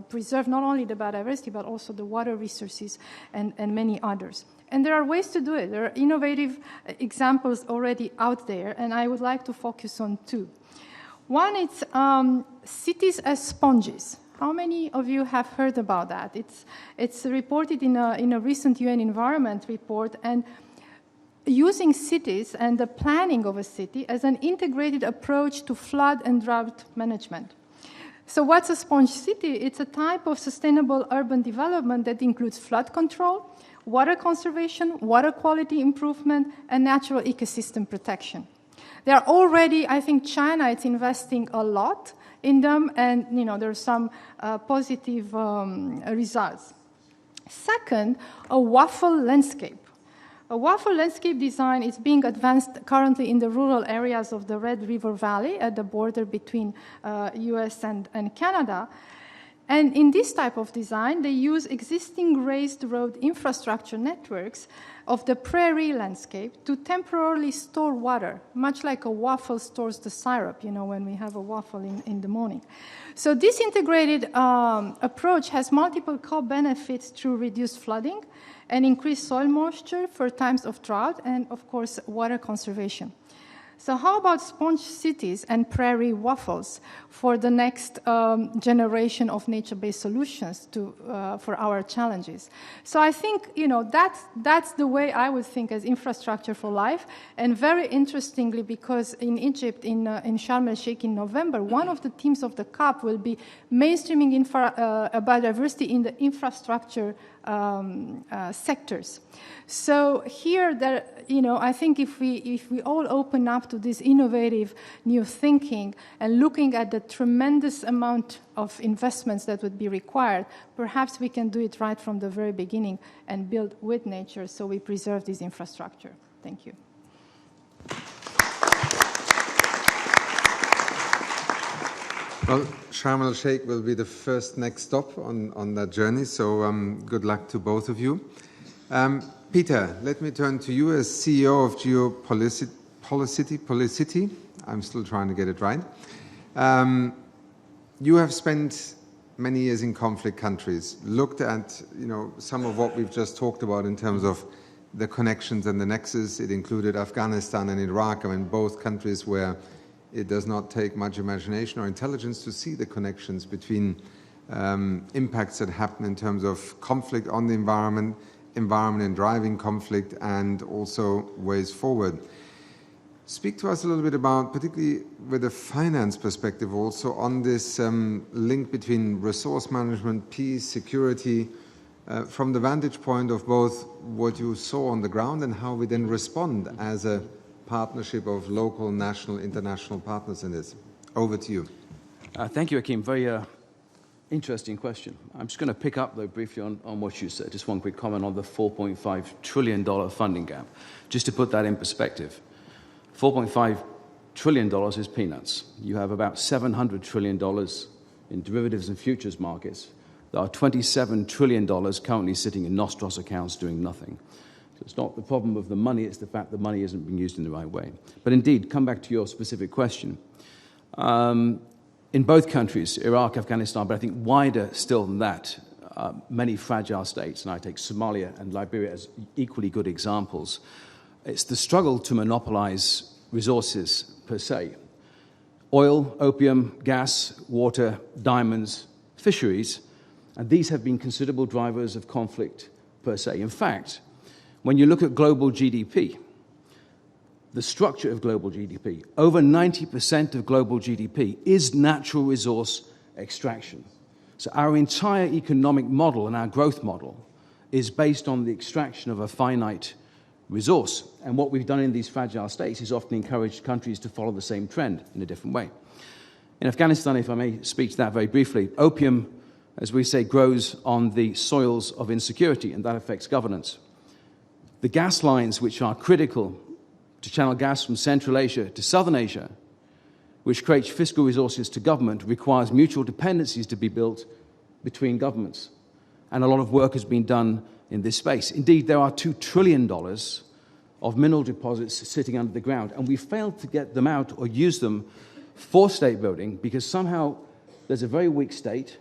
preserve not only the biodiversity, but also the water resources and many others. And there are ways to do it. There are innovative examples already out there, and I would like to focus on 2. One is cities as sponges. How many of you have heard about that? It's reported in a recent UN Environment report, and using cities and the planning of a city as an integrated approach to flood and drought management. So what's a sponge city? It's a type of sustainable urban development that includes flood control, water conservation, water quality improvement, and natural ecosystem protection. There are already, I think China is investing a lot in them, and there are some positive results. Second, a waffle landscape. A waffle landscape design is being advanced currently in the rural areas of the Red River Valley at the border between US and Canada. And in this type of design, they use existing raised road infrastructure networks of the prairie landscape to temporarily store water, much like a waffle stores the syrup, when we have a waffle in the morning. So this integrated approach has multiple co-benefits through reduced flooding and increased soil moisture for times of drought, and of course, water conservation. So how about sponge cities and prairie waffles for the next generation of nature-based solutions for our challenges? So I think, that's the way I would think as infrastructure for life. And very interestingly, because in Egypt, in Sharm el-Sheikh in November, one of the themes of the COP will be mainstreaming biodiversity in the infrastructure sectors. So here, I think if we all open up to this innovative new thinking and looking at the tremendous amount of investments that would be required, perhaps we can do it right from the very beginning and build with nature so we preserve this infrastructure. Thank you. Well, Sharm el-Sheikh will be the first next stop on that journey, so good luck to both of you. Peter, let me turn to you as CEO of Geopolicity. I'm still trying to get it right. You have spent many years in conflict countries, looked at some of what we've just talked about in terms of the connections and the nexus. It included Afghanistan and Iraq, both countries where it does not take much imagination or intelligence to see the connections between impacts that happen in terms of conflict on the environment and driving conflict, and also ways forward. Speak to us a little bit about, particularly with a finance perspective also, on this link between resource management, peace, security, from the vantage point of both what you saw on the ground and how we then respond as a partnership of local, national, international partners in this. Over to you. Thank you, Achim. Very interesting question. I'm just going to pick up, though, briefly on what you said. Just one quick comment on the $4.5 trillion funding gap. Just to put that in perspective, $4.5 trillion is peanuts. You have about $700 trillion in derivatives and futures markets There are $27 trillion currently sitting in Nostros accounts doing nothing. So it's not the problem of the money, it's the fact that money isn't being used in the right way. But indeed, come back to your specific question. In both countries, Iraq, Afghanistan, but I think wider still than that, many fragile states, and I take Somalia and Liberia as equally good examples, it's the struggle to monopolize resources per se. Oil, opium, gas, water, diamonds, fisheries, and these have been considerable drivers of conflict per se. In fact, when you look at global GDP, the structure of global GDP, over 90% of global GDP is natural resource extraction. So our entire economic model and our growth model is based on the extraction of a finite resource. And what we've done in these fragile states is often encourage countries to follow the same trend in a different way. In Afghanistan, if I may speak to that very briefly, opium, as we say, grows on the soils of insecurity, and that affects governance. The gas lines, which are critical to channel gas from Central Asia to Southern Asia, which creates fiscal resources to government, requires mutual dependencies to be built between governments. And a lot of work has been done in this space. Indeed, there are $2 trillion of mineral deposits sitting under the ground, and we failed to get them out or use them for state building because somehow there's a very weak state.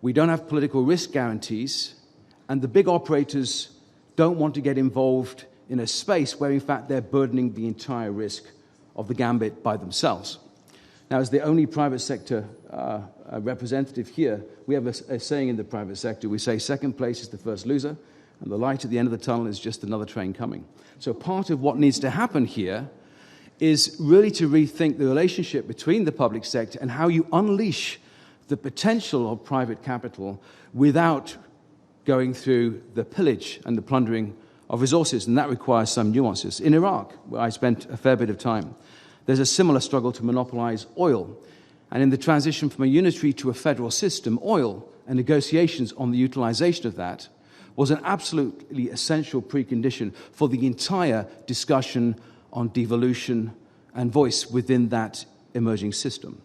We don't have political risk guarantees, and the big operators don't want to get involved in a space where, in fact, they're burdening the entire risk of the gambit by themselves. Now, as the only private sector representative here, we have a saying in the private sector. We say second place is the first loser, and the light at the end of the tunnel is just another train coming. So part of what needs to happen here is really to rethink the relationship between the public sector and how you unleash the potential of private capital without going through the pillage and the plundering of resources, and that requires some nuances. In Iraq, where I spent a fair bit of time, there's a similar struggle to monopolize oil. And in the transition from a unitary to a federal system, oil and negotiations on the utilization of that was an absolutely essential precondition for the entire discussion on devolution and voice within that emerging system.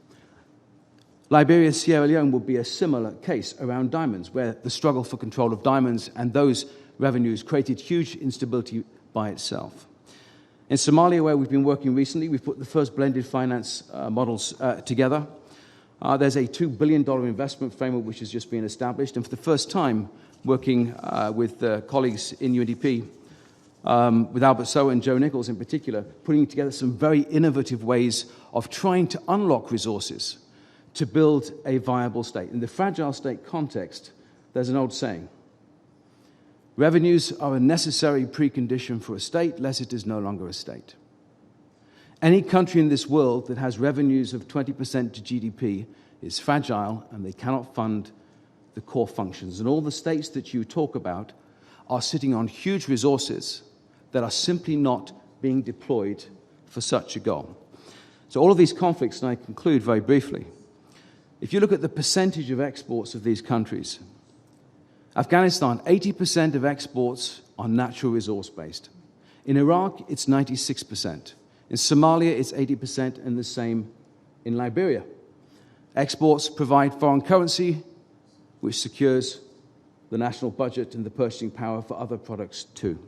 Liberia, Sierra Leone will be a similar case around diamonds, where the struggle for control of diamonds and those revenues created huge instability by itself. In Somalia, where we've been working recently, we've put the first blended finance models together. There's a $2 billion investment framework which has just been established, and for the first time, working with colleagues in UNDP, with Albert Sow and Joe Nichols in particular, putting together some very innovative ways of trying to unlock resources to build a viable state. In the fragile state context, there's an old saying: revenues are a necessary precondition for a state, lest it is no longer a state. Any country in this world that has revenues of 20% to GDP is fragile, and they cannot fund the core functions. And all the states that you talk about are sitting on huge resources that are simply not being deployed for such a goal. So all of these conflicts, and I conclude very briefly, if you look at the percentage of exports of these countries, Afghanistan, 80% of exports are natural resource-based. In Iraq, it's 96%. In Somalia, it's 80%, and the same in Liberia. Exports provide foreign currency, which secures the national budget and the purchasing power for other products too.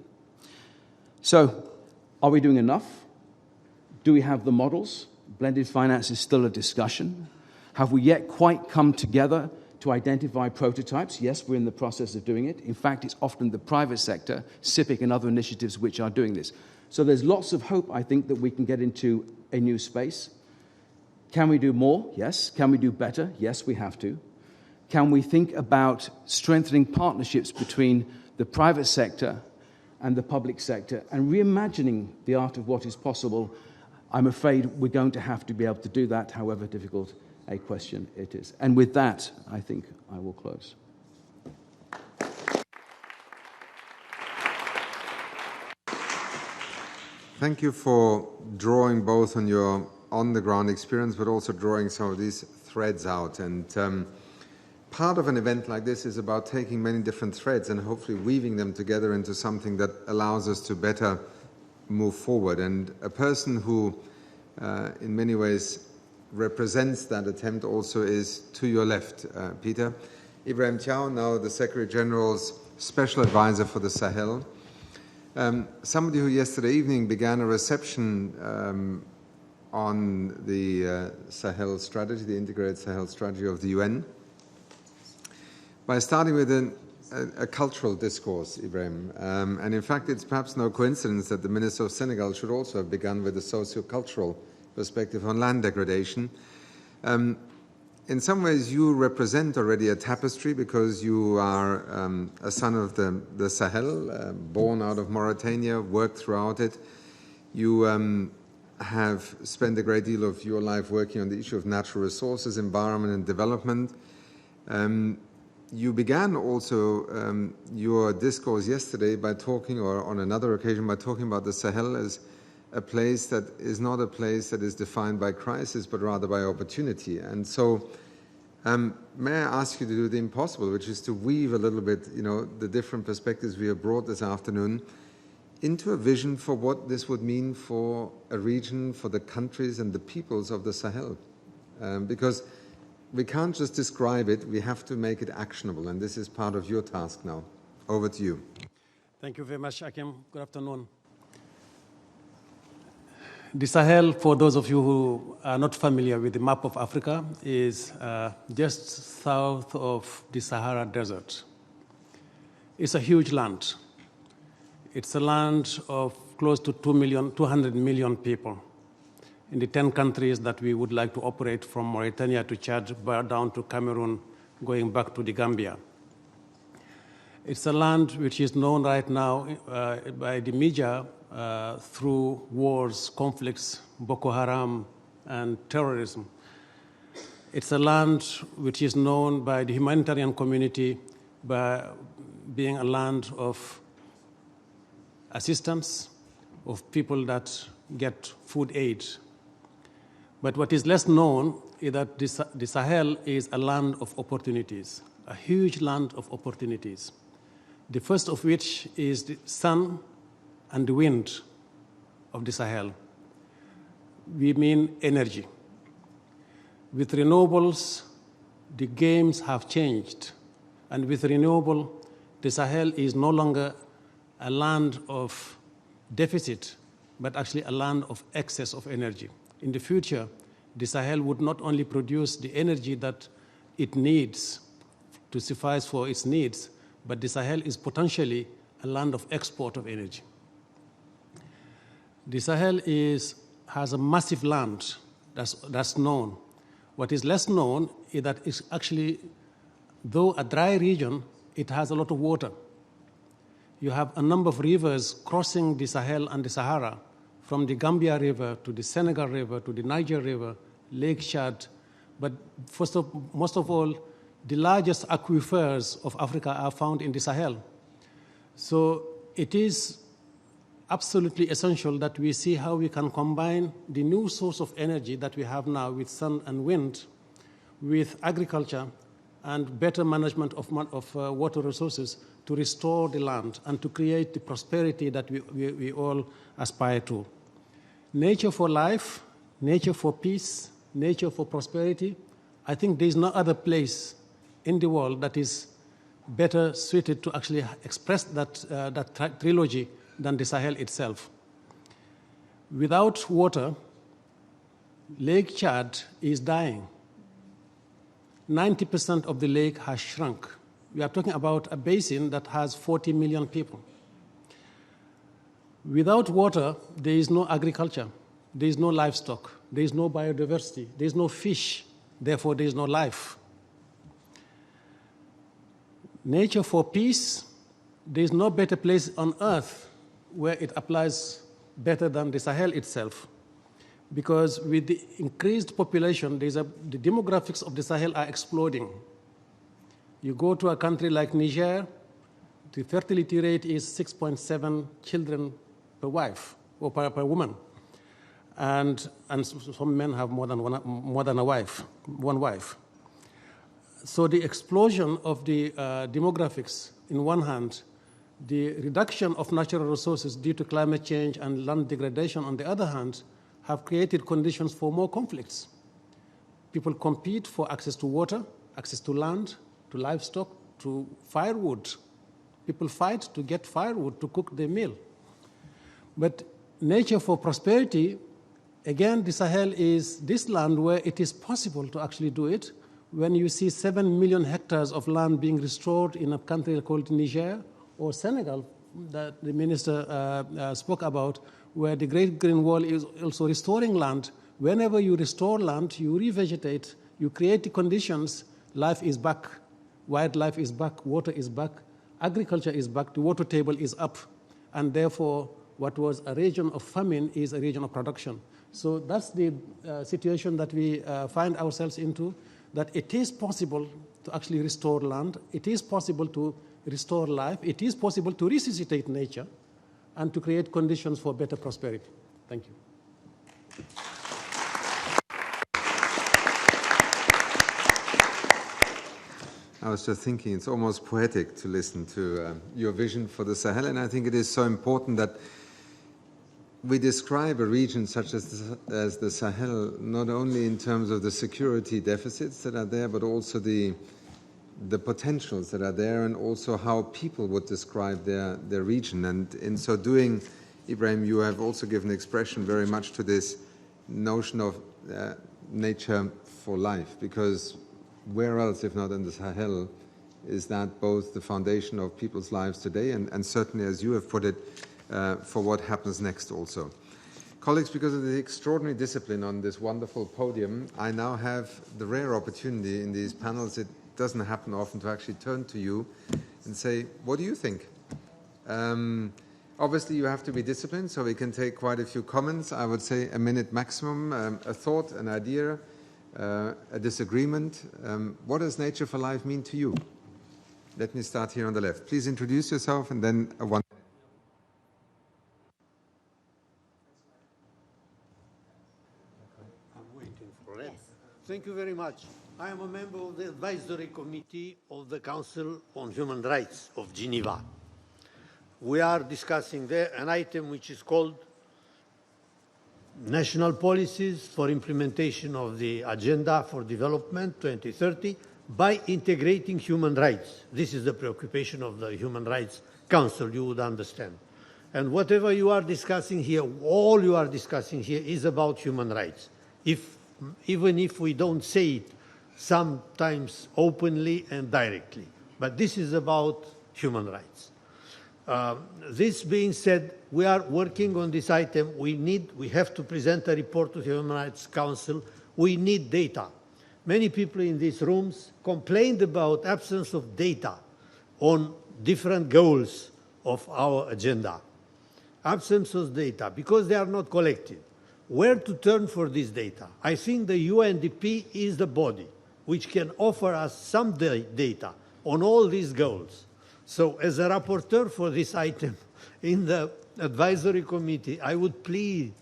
So, are we doing enough? Do we have the models? Blended finance is still a discussion. Have we yet quite come together to identify prototypes? Yes, we're in the process of doing it. In fact, it's often the private sector, CIPIC and other initiatives which are doing this. So there's lots of hope, I think, that we can get into a new space. Can we do more? Yes. Can we do better? Yes, we have to. Can we think about strengthening partnerships between the private sector and the public sector and reimagining the art of what is possible? I'm afraid we're going to have to be able to do that, however difficult a question it is. And with that, I think I will close. Thank you for drawing both on your on-the-ground experience, but also drawing some of these threads out. And part of an event like this is about taking many different threads and hopefully weaving them together into something that allows us to better move forward. And a person who, in many ways, represents that attempt also is to your left, Peter. Ibrahim Thiaw, now the Secretary General's Special Advisor for the Sahel. Somebody who yesterday evening began a reception on the Sahel strategy, the integrated Sahel strategy of the UN, by starting with a cultural discourse, Ibrahim. And in fact, it's perhaps no coincidence that the Minister of Senegal should also have begun with a socio-cultural perspective on land degradation. In some ways, you represent already a tapestry because you are a son of the Sahel, born out of Mauritania, worked throughout it. You have spent a great deal of your life working on the issue of natural resources, environment and development. You began also your discourse yesterday by talking, or on another occasion, by talking about the Sahel as a place that is not a place that is defined by crisis, but rather by opportunity. And so, may I ask you to do the impossible, which is to weave a little bit, the different perspectives we have brought this afternoon into a vision for what this would mean for a region, for the countries and the peoples of the Sahel. Because we can't just describe it, we have to make it actionable, and this is part of your task now. Over to you. Thank you very much, Achim. Good afternoon. The Sahel, for those of you who are not familiar with the map of Africa, is just south of the Sahara Desert. It's a huge land. It's a land of close to 200 million people in the 10 countries that we would like to operate, from Mauritania to Chad, down to Cameroon, going back to the Gambia. It's a land which is known right now by the media through wars, conflicts, Boko Haram, and terrorism. It's a land which is known by the humanitarian community by being a land of assistance, of people that get food aid. But what is less known is that the Sahel is a land of opportunities, a huge land of opportunities. The first of which is the sun and the wind of the Sahel. We mean energy. With renewables, the games have changed. And with renewable, the Sahel is no longer a land of deficit, but actually a land of excess of energy. In the future, the Sahel would not only produce the energy that it needs to suffice for its needs, but the Sahel is potentially a land of export of energy. The Sahel has a massive land that's known. What is less known is that it's actually, though a dry region, it has a lot of water. You have a number of rivers crossing the Sahel and the Sahara, from the Gambia River to the Senegal River to the Niger River, Lake Chad. But most of all, the largest aquifers of Africa are found in the Sahel. So it is absolutely essential that we see how we can combine the new source of energy that we have now with sun and wind, with agriculture and better management of water resources to restore the land and to create the prosperity that we all aspire to. Nature for life, nature for peace, nature for prosperity. I think there is no other place in the world that is better suited to actually express that trilogy than the Sahel itself. Without water, Lake Chad is dying. 90% of the lake has shrunk. We are talking about a basin that has 40 million people. Without water, there is no agriculture, there is no livestock, there is no biodiversity, there is no fish, therefore there is no life. Nature for peace, there is no better place on earth where it applies better than the Sahel itself. Because with the increased population, the demographics of the Sahel are exploding. You go to a country like Niger, the fertility rate is 6.7 children per wife, or per woman. And some men have more than one wife. So the explosion of the demographics, in one hand, the reduction of natural resources due to climate change and land degradation, on the other hand, have created conditions for more conflicts. People compete for access to water, access to land, to livestock, to firewood. People fight to get firewood to cook their meal. But nature for prosperity, again, the Sahel is this land where it is possible to actually do it. When you see 7 million hectares of land being restored in a country called Niger or Senegal that the minister spoke about, where the Great Green Wall is also restoring land. Whenever you restore land, you revegetate, you create the conditions, life is back, wildlife is back, water is back, agriculture is back, the water table is up, and therefore what was a region of famine is a region of production. So that's the situation that we find ourselves into, that it is possible to actually restore land, it is possible to restore life, it is possible to resuscitate nature, and to create conditions for better prosperity. Thank you. I was just thinking, it's almost poetic to listen to your vision for the Sahel, and I think it is so important that we describe a region such as the Sahel not only in terms of the security deficits that are there, but also the potentials that are there, and also how people would describe their region. And in so doing, Ibrahim, you have also given expression very much to this notion of nature for life, because where else, if not in the Sahel, is that both the foundation of people's lives today and certainly, as you have put it, for what happens next also. Colleagues, because of the extraordinary discipline on this wonderful podium, I now have the rare opportunity in these panels, it doesn't happen often, to actually turn to you and say, what do you think? Obviously, you have to be disciplined, so we can take quite a few comments. I would say a minute maximum, a thought, an idea, a disagreement. What does nature for life mean to you? Let me start here on the left. Please introduce yourself and then a one. I'm waiting for it. Yes. Thank you very much. I am a member of the Advisory Committee of the Council on Human Rights of Geneva. We are discussing there an item which is called National Policies for Implementation of the Agenda for Development 2030 by Integrating Human Rights. This is the preoccupation of the Human Rights Council, you would understand. And whatever you are discussing here, all you are discussing here is about human rights. Even if we don't say it sometimes openly and directly. But this is about human rights. This being said, we are working on this item. We have to present a report to the Human Rights Council. We need data. Many people in these rooms complained about absence of data on different goals of our agenda. Absence of data, because they are not collected. Where to turn for this data? I think the UNDP is the body which can offer us some data on all these goals. So as a rapporteur for this item in the advisory committee, I would plead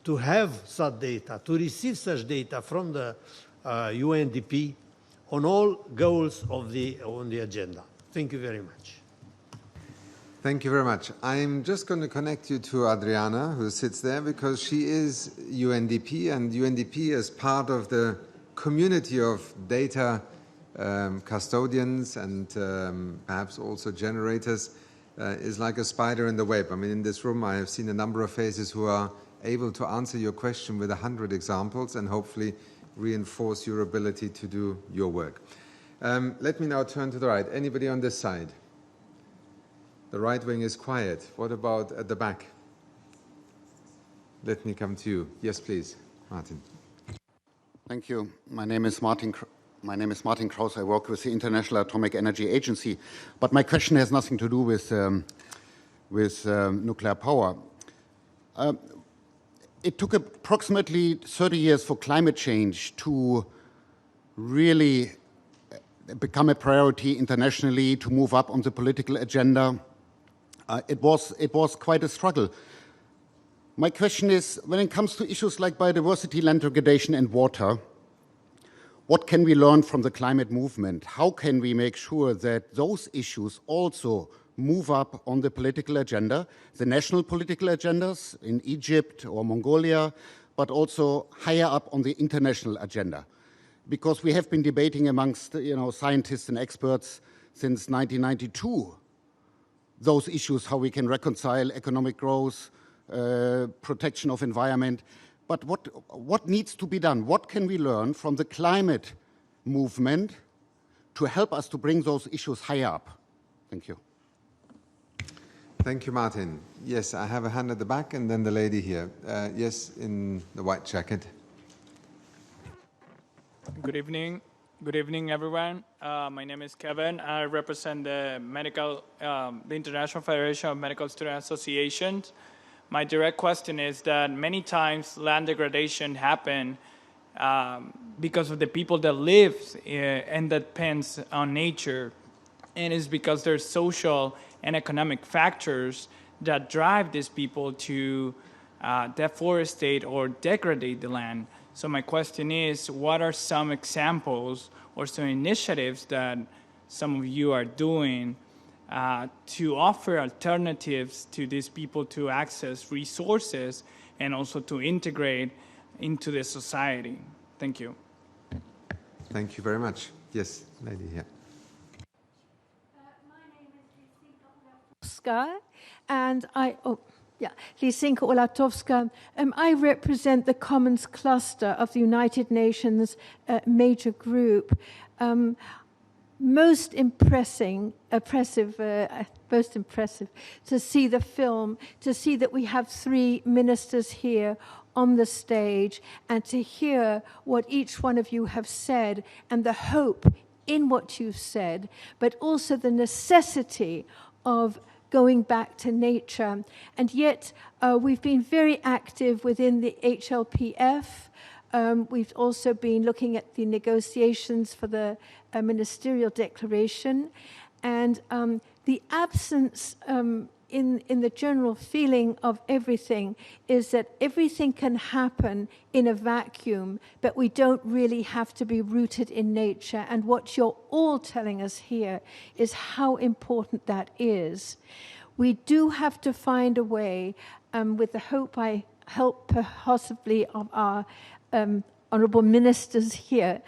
to have such data, to receive such data from the UNDP on all goals of on the agenda. Thank you very much. Thank you very much. I'm just going to connect you to Adriana, who sits there, because she is UNDP, and UNDP is part of the community of data custodians and perhaps also generators, is like a spider in the web. I mean, in this room I have seen a number of faces who are able to answer your question with 100 examples and hopefully reinforce your ability to do your work. Let me now turn to the right. Anybody on this side? The right wing is quiet. What about at the back? Let me come to you. Yes, please, Martin. Thank you. My name is Martin Kraus. I work with the International Atomic Energy Agency. But my question has nothing to do with nuclear power. It took approximately 30 years for climate change to really become a priority internationally, to move up on the political agenda. It was quite a struggle. My question is, when it comes to issues like biodiversity, land degradation, and water, what can we learn from the climate movement? How can we make sure that those issues also move up on the political agenda, the national political agendas in Egypt or Mongolia, but also higher up on the international agenda? because we have been debating amongst scientists and experts since 1992 those issues, how we can reconcile economic growth, protection of environment. But what needs to be done? What can we learn from the climate movement to help us to bring those issues higher up? Thank you. Thank you, Martin. Yes, I have a hand at the back, and then the lady here. Yes, in the white jacket. Good evening. Good evening, everyone. My name is Kevin. I represent the International Federation of Medical Student Associations. My direct question is that many times land degradation happens because of the people that live and that depends on nature, and it's because there's social and economic factors that drive these people to deforestate or degrade the land. So my question is, what are some examples or some initiatives that some of you are doing to offer alternatives to these people to access resources and also to integrate into the society? Thank you. Thank you very much. Yes, lady here. And Lysinka Olatowska. I represent the Commons Cluster of the United Nations major group. Most impressive to see the film, to see that we have 3 ministers here on the stage, and to hear what each one of you have said and the hope in what you've said, but also the necessity of going back to nature. And yet we've been very active within the HLPF. We've also been looking at the negotiations for the ministerial declaration. And the absence in the general feeling of everything is that everything can happen in a vacuum, but we don't really have to be rooted in nature. And what you're all telling us here is how important that is. We do have to find a way, with the hope possibly of our honourable ministers here,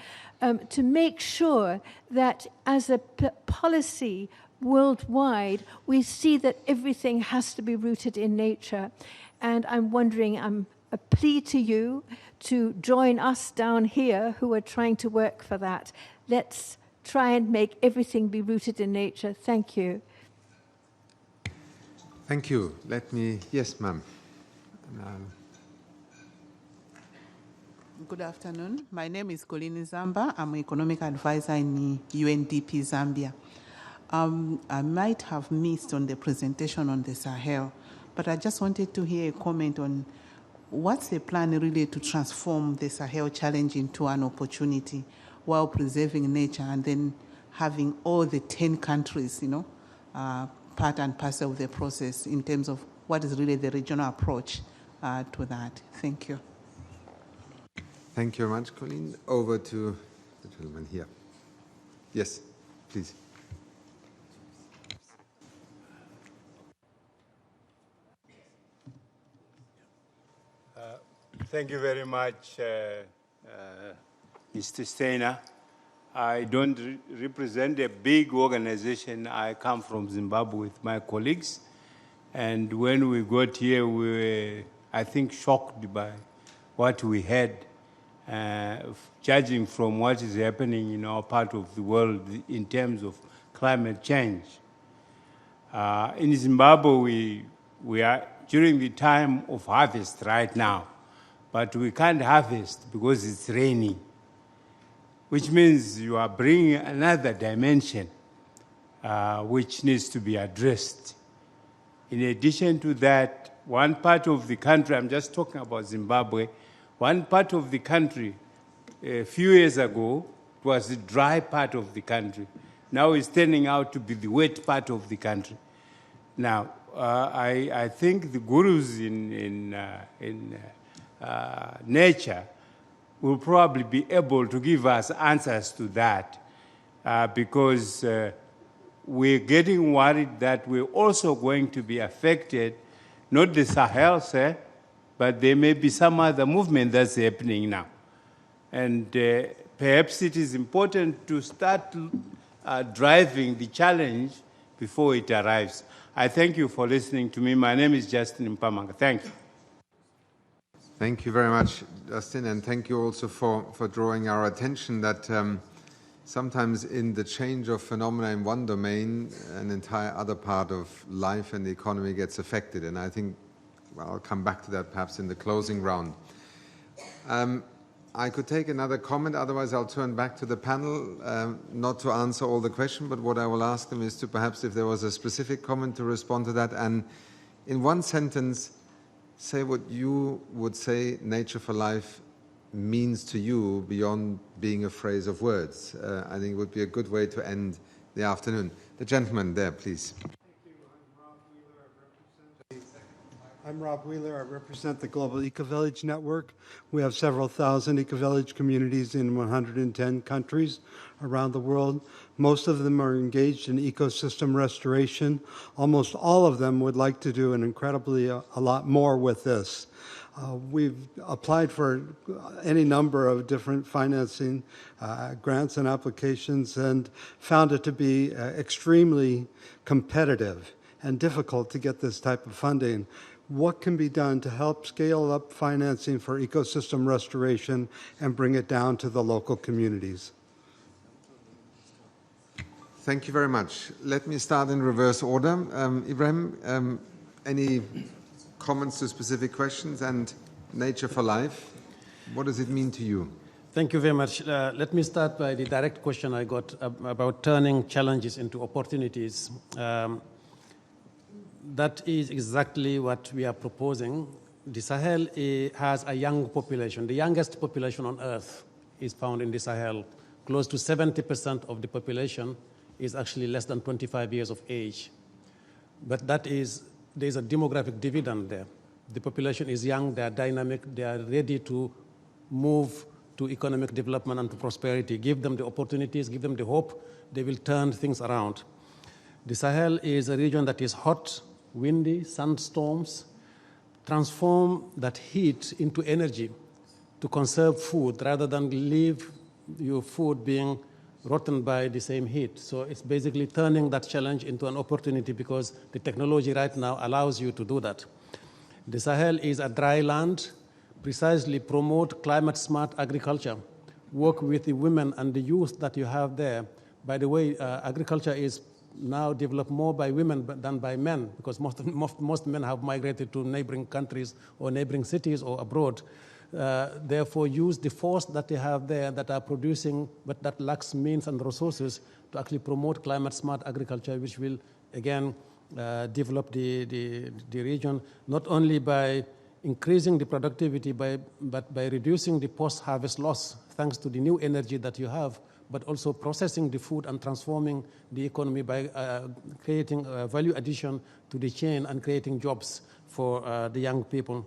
to make sure that as a policy worldwide, we see that everything has to be rooted in nature. And I'm wondering, a plea to you to join us down here who are trying to work for that. Let's try and make everything be rooted in nature. Thank you. Thank you. Yes, ma'am. Good afternoon. My name is Colleen Zamba. I'm an economic advisor in UNDP Zambia. I might have missed on the presentation on the Sahel, but I just wanted to hear a comment on what's the plan really to transform the Sahel challenge into an opportunity while preserving nature, and then having all the 10 countries, part and parcel of the process in terms of what is really the regional approach to that. Thank you. Thank you very much, Colleen. Over to the gentleman here. Yes, please. Thank you very much, Mr. Steiner. I don't represent a big organization. I come from Zimbabwe with my colleagues. And when we got here, we were, I think, shocked by what we had, judging from what is happening in our part of the world in terms of climate change. In Zimbabwe, we are during the time of harvest right now. But we can't harvest because it's raining, which means you are bringing another dimension which needs to be addressed. In addition to that, one part of the country, I'm just talking about Zimbabwe, one part of the country, a few years ago, it was the dry part of the country. Now it's turning out to be the wet part of the country. Now, I think the gurus in nature will probably be able to give us answers to that because we're getting worried that we're also going to be affected, not the Sahel, but there may be some other movement that's happening now. And perhaps it is important to start driving the challenge before it arrives. I thank you for listening to me. My name is Justin Mpamanga. Thank you. Thank you very much, Justin, and thank you also for drawing our attention that sometimes in the change of phenomena in one domain, an entire other part of life and the economy gets affected. And I think, well, I'll come back to that perhaps in the closing round. I could take another comment, otherwise I'll turn back to the panel, not to answer all the questions, but what I will ask them is to perhaps, if there was a specific comment, to respond to that, and in one sentence, say what you would say nature for life means to you beyond being a phrase of words. I think it would be a good way to end the afternoon. The gentleman there, please. I'm Rob Wheeler. I represent the Global Eco-Village Network. We have several thousand eco-village communities in 110 countries around the world. Most of them are engaged in ecosystem restoration. Almost all of them would like to do a lot more with this. We've applied for any number of different financing grants and applications and found it to be extremely competitive and difficult to get this type of funding. What can be done to help scale up financing for ecosystem restoration and bring it down to the local communities? Thank you very much. Let me start in reverse order. Ibrahim, any comments to specific questions? And nature for life, what does it mean to you? Thank you very much. Let me start by the direct question I got about turning challenges into opportunities. That is exactly what we are proposing. The Sahel has a young population. The youngest population on Earth is found in the Sahel. Close to 70% of the population is actually less than 25 years of age. But there's a demographic dividend there. The population is young, they are dynamic, they are ready to move to economic development and to prosperity. Give them the opportunities, give them the hope, they will turn things around. The Sahel is a region that is hot, windy, sandstorms. Transform that heat into energy to conserve food rather than leave your food being rotten by the same heat. So it's basically turning that challenge into an opportunity because the technology right now allows you to do that. The Sahel is a dry land. Precisely promote climate-smart agriculture. Work with the women and the youth that you have there. By the way, agriculture is now developed more by women than by men because most men have migrated to neighboring countries or neighboring cities or abroad. Therefore, use the force that they have there that are producing but that lacks means and resources to actually promote climate-smart agriculture, which will, again, develop the region, not only by increasing the productivity but by reducing the post-harvest loss thanks to the new energy that you have, but also processing the food and transforming the economy by creating value addition to the chain and creating jobs for the young people.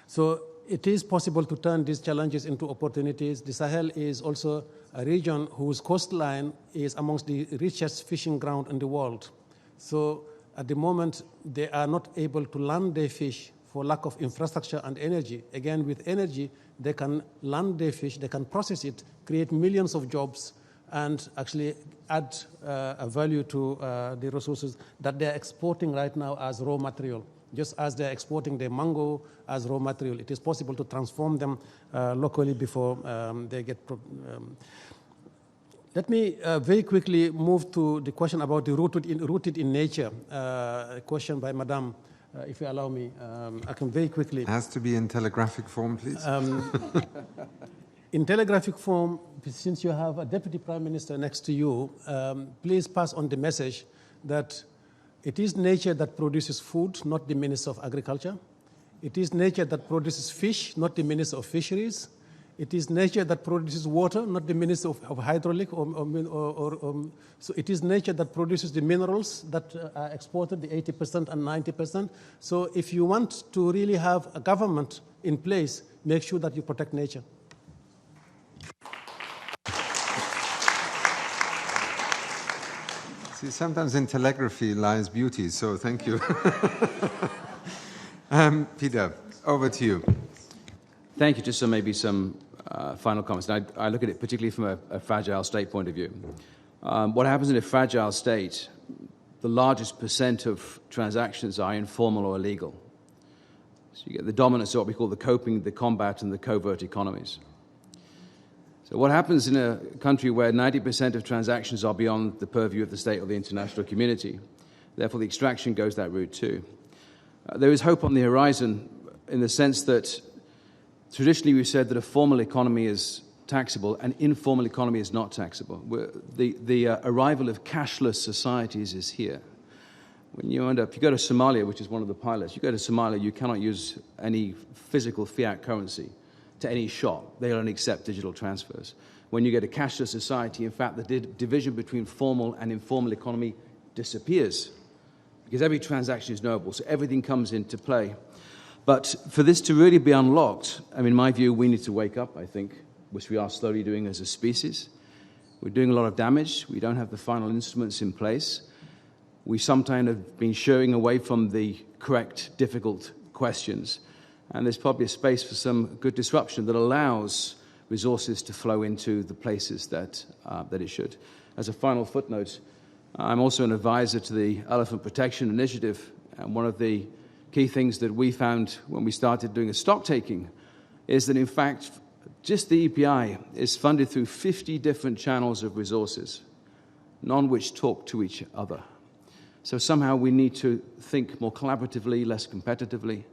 So it is possible to turn these challenges into opportunities. The Sahel is also a region whose coastline is amongst the richest fishing ground in the world. So at the moment, they are not able to land their fish for lack of infrastructure and energy. Again, with energy, they can land their fish, they can process it, create millions of jobs, and actually add a value to the resources that they're exporting right now as raw material. Just as they're exporting their mango as raw material, it is possible to transform them locally before they get... Let me very quickly move to the question about the rooted in nature, a question by Madame. If you allow me, I can very quickly... It has to be in telegraphic form, please. In telegraphic form, since you have a Deputy Prime Minister next to you, please pass on the message that it is nature that produces food, not the Minister of Agriculture. It is nature that produces fish, not the Minister of Fisheries. It is nature that produces water, not the Minister of Hydraulic. So it is nature that produces the minerals that are exported, the 80% and 90%. So if you want to really have a government in place, make sure that you protect nature. See, sometimes in telegraphy lies beauty, so thank you. Peter, over to you. Thank you. Just maybe some final comments. And I look at it particularly from a fragile state point of view. What happens in a fragile state, the largest percent of transactions are informal or illegal. So you get the dominance of what we call the coping, the combat, and the covert economies. So what happens in a country where 90% of transactions are beyond the purview of the state or the international community? Therefore, the extraction goes that route too. There is hope on the horizon in the sense that traditionally we've said that a formal economy is taxable and informal economy is not taxable. The arrival of cashless societies is here. When you if you go to Somalia, which is one of the pilots, you go to Somalia, you cannot use any physical fiat currency to any shop. They only accept digital transfers. When you get a cashless society, in fact, the division between formal and informal economy disappears because every transaction is knowable, so everything comes into play. But for this to really be unlocked, in my view, we need to wake up, I think, which we are slowly doing as a species. We're doing a lot of damage. We don't have the final instruments in place. We sometimes have been showing away from the correct, difficult questions. And there's probably a space for some good disruption that allows resources to flow into the places that it should. As a final footnote, I'm also an advisor to the Elephant Protection Initiative, and one of the key things that we found when we started doing a stock taking is that, in fact, just the EPI is funded through 50 different channels of resources, none which talk to each other. So somehow we need to think more collaboratively, less competitively,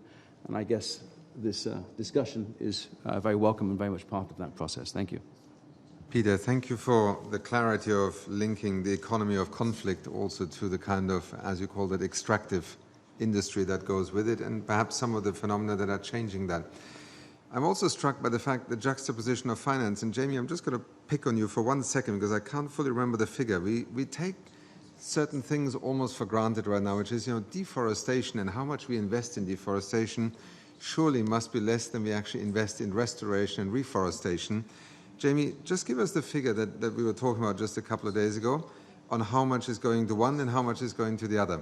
and I guess this discussion is very welcome and very much part of that process. Thank you. Peter, thank you for the clarity of linking the economy of conflict also to the kind of, as you call it, extractive industry that goes with it, and perhaps some of the phenomena that are changing that. I'm also struck by the fact the juxtaposition of finance, and Jamie, I'm just going to pick on you for 1 second because I can't fully remember the figure. We take certain things almost for granted right now, which is, deforestation, and how much we invest in deforestation surely must be less than we actually invest in restoration and reforestation. Jamie, just give us the figure that we were talking about just a couple of days ago on how much is going to one and how much is going to the other.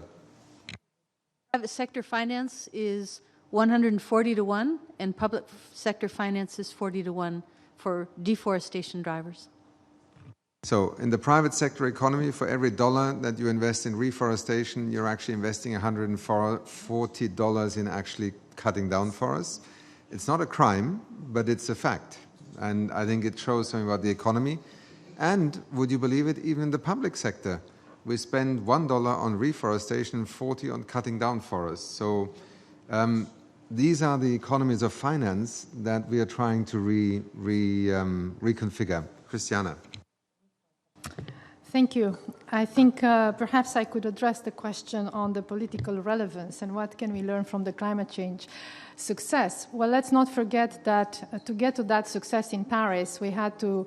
Private sector finance is 140 to 1, and public sector finance is 40 to 1 for deforestation drivers. So in the private sector economy, for every dollar that you invest in reforestation, you're actually investing $140 in actually cutting down forests. It's not a crime, but it's a fact. And I think it shows something about the economy. And would you believe it, even in the public sector, we spend $1 on reforestation and 40 on cutting down forests. So these are the economies of finance that we are trying to reconfigure. Cristiana. Thank you. I think perhaps I could address the question on the political relevance and what can we learn from the climate change success. Well, let's not forget that to get to that success in Paris, we had to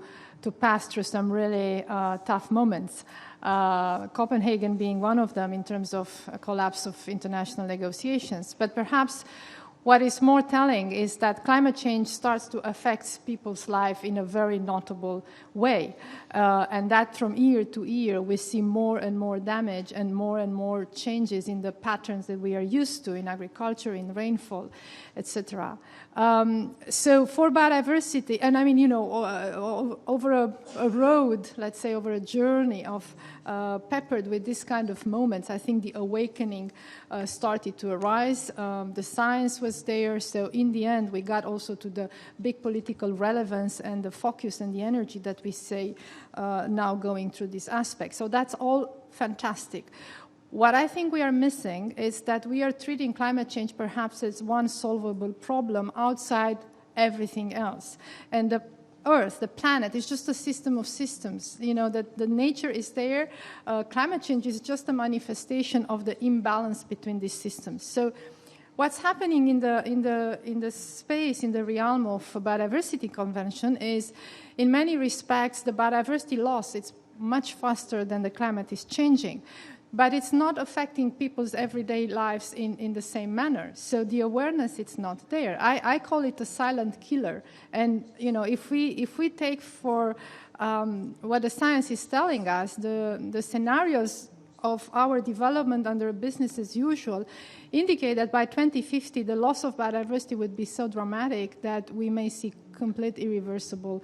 pass through some really tough moments. Copenhagen being one of them in terms of a collapse of international negotiations. But perhaps what is more telling is that climate change starts to affect people's life in a very notable way. And that from year to year, we see more and more damage and more changes in the patterns that we are used to in agriculture, in rainfall, etc. So for biodiversity, and over a road, let's say over a journey of peppered with this kind of moments, I think the awakening started to arise. The science was there, so in the end, we got also to the big political relevance and the focus and the energy that we say now going through this aspect. So that's all fantastic. What I think we are missing is that we are treating climate change perhaps as one solvable problem outside everything else. And the Earth, the planet, is just a system of systems. That the nature is there. Climate change is just a manifestation of the imbalance between these systems. So what's happening in the space, in the realm of biodiversity convention is, in many respects, the biodiversity loss, it's much faster than the climate is changing. But it's not affecting people's everyday lives in the same manner. So the awareness, it's not there. I call it a silent killer. And, if we take for what the science is telling us, the scenarios of our development under business as usual indicate that by 2050 the loss of biodiversity would be so dramatic that we may see complete irreversible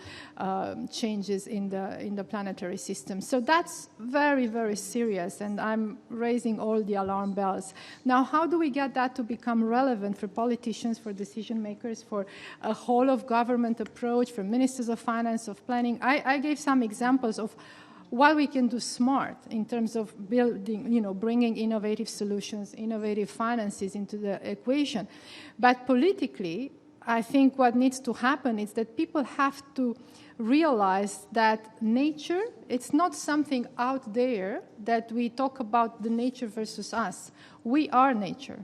changes in the planetary system. So that's very, very serious, and I'm raising all the alarm bells. Now, how do we get that to become relevant for politicians, for decision makers, for a whole of government approach, for ministers of finance, of planning? I gave some examples of what we can do smart in terms of building, bringing innovative solutions, innovative finances into the equation. But politically, I think what needs to happen is that people have to realize that nature, it's not something out there that we talk about the nature versus us. We are nature.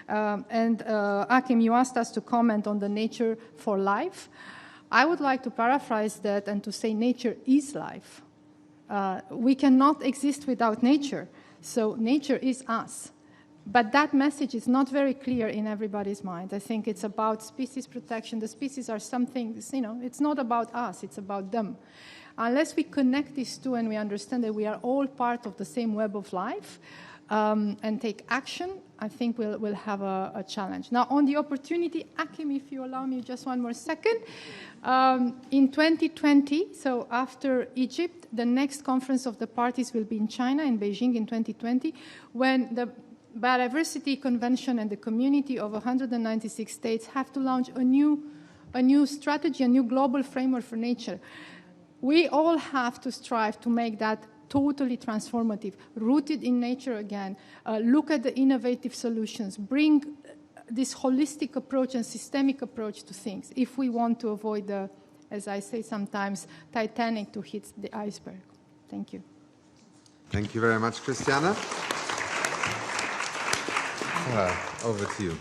Achim, you asked us to comment on the nature for life. I would like to paraphrase that and to say nature is life. We cannot exist without nature. So nature is us. But that message is not very clear in everybody's mind. I think it's about species protection. The species are something, it's not about us, it's about them. Unless we connect these two and we understand that we are all part of the same web of life and take action, I think we'll have a challenge. Now, on the opportunity, Achim, if you allow me just one more second. In 2020, so after Egypt, the next conference of the parties will be in China, in Beijing in 2020, when the Biodiversity Convention and the community of 196 states have to launch a new strategy, a new global framework for nature. We all have to strive to make that totally transformative, rooted in nature again, look at the innovative solutions, bring this holistic approach and systemic approach to things if we want to avoid the, as I say sometimes, Titanic to hit the iceberg. Thank you. Thank you very much, Cristiana. Over to you.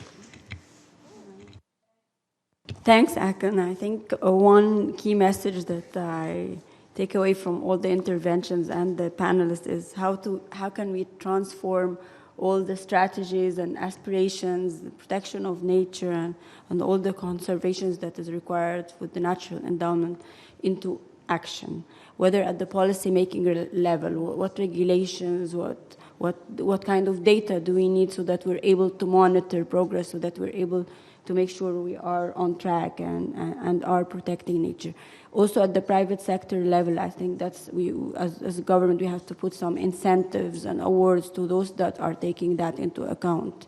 Thanks, Achim. I think one key message that I take away from all the interventions and the panelists is how can we transform all the strategies and aspirations, the protection of nature and all the conservations that is required with the natural endowment into action, whether at the policy making level, what regulations, what kind of data do we need so that we're able to monitor progress, so that we're able to make sure we are on track and are protecting nature. Also at the private sector level, I think that's as a government, we have to put some incentives and awards to those that are taking that into account.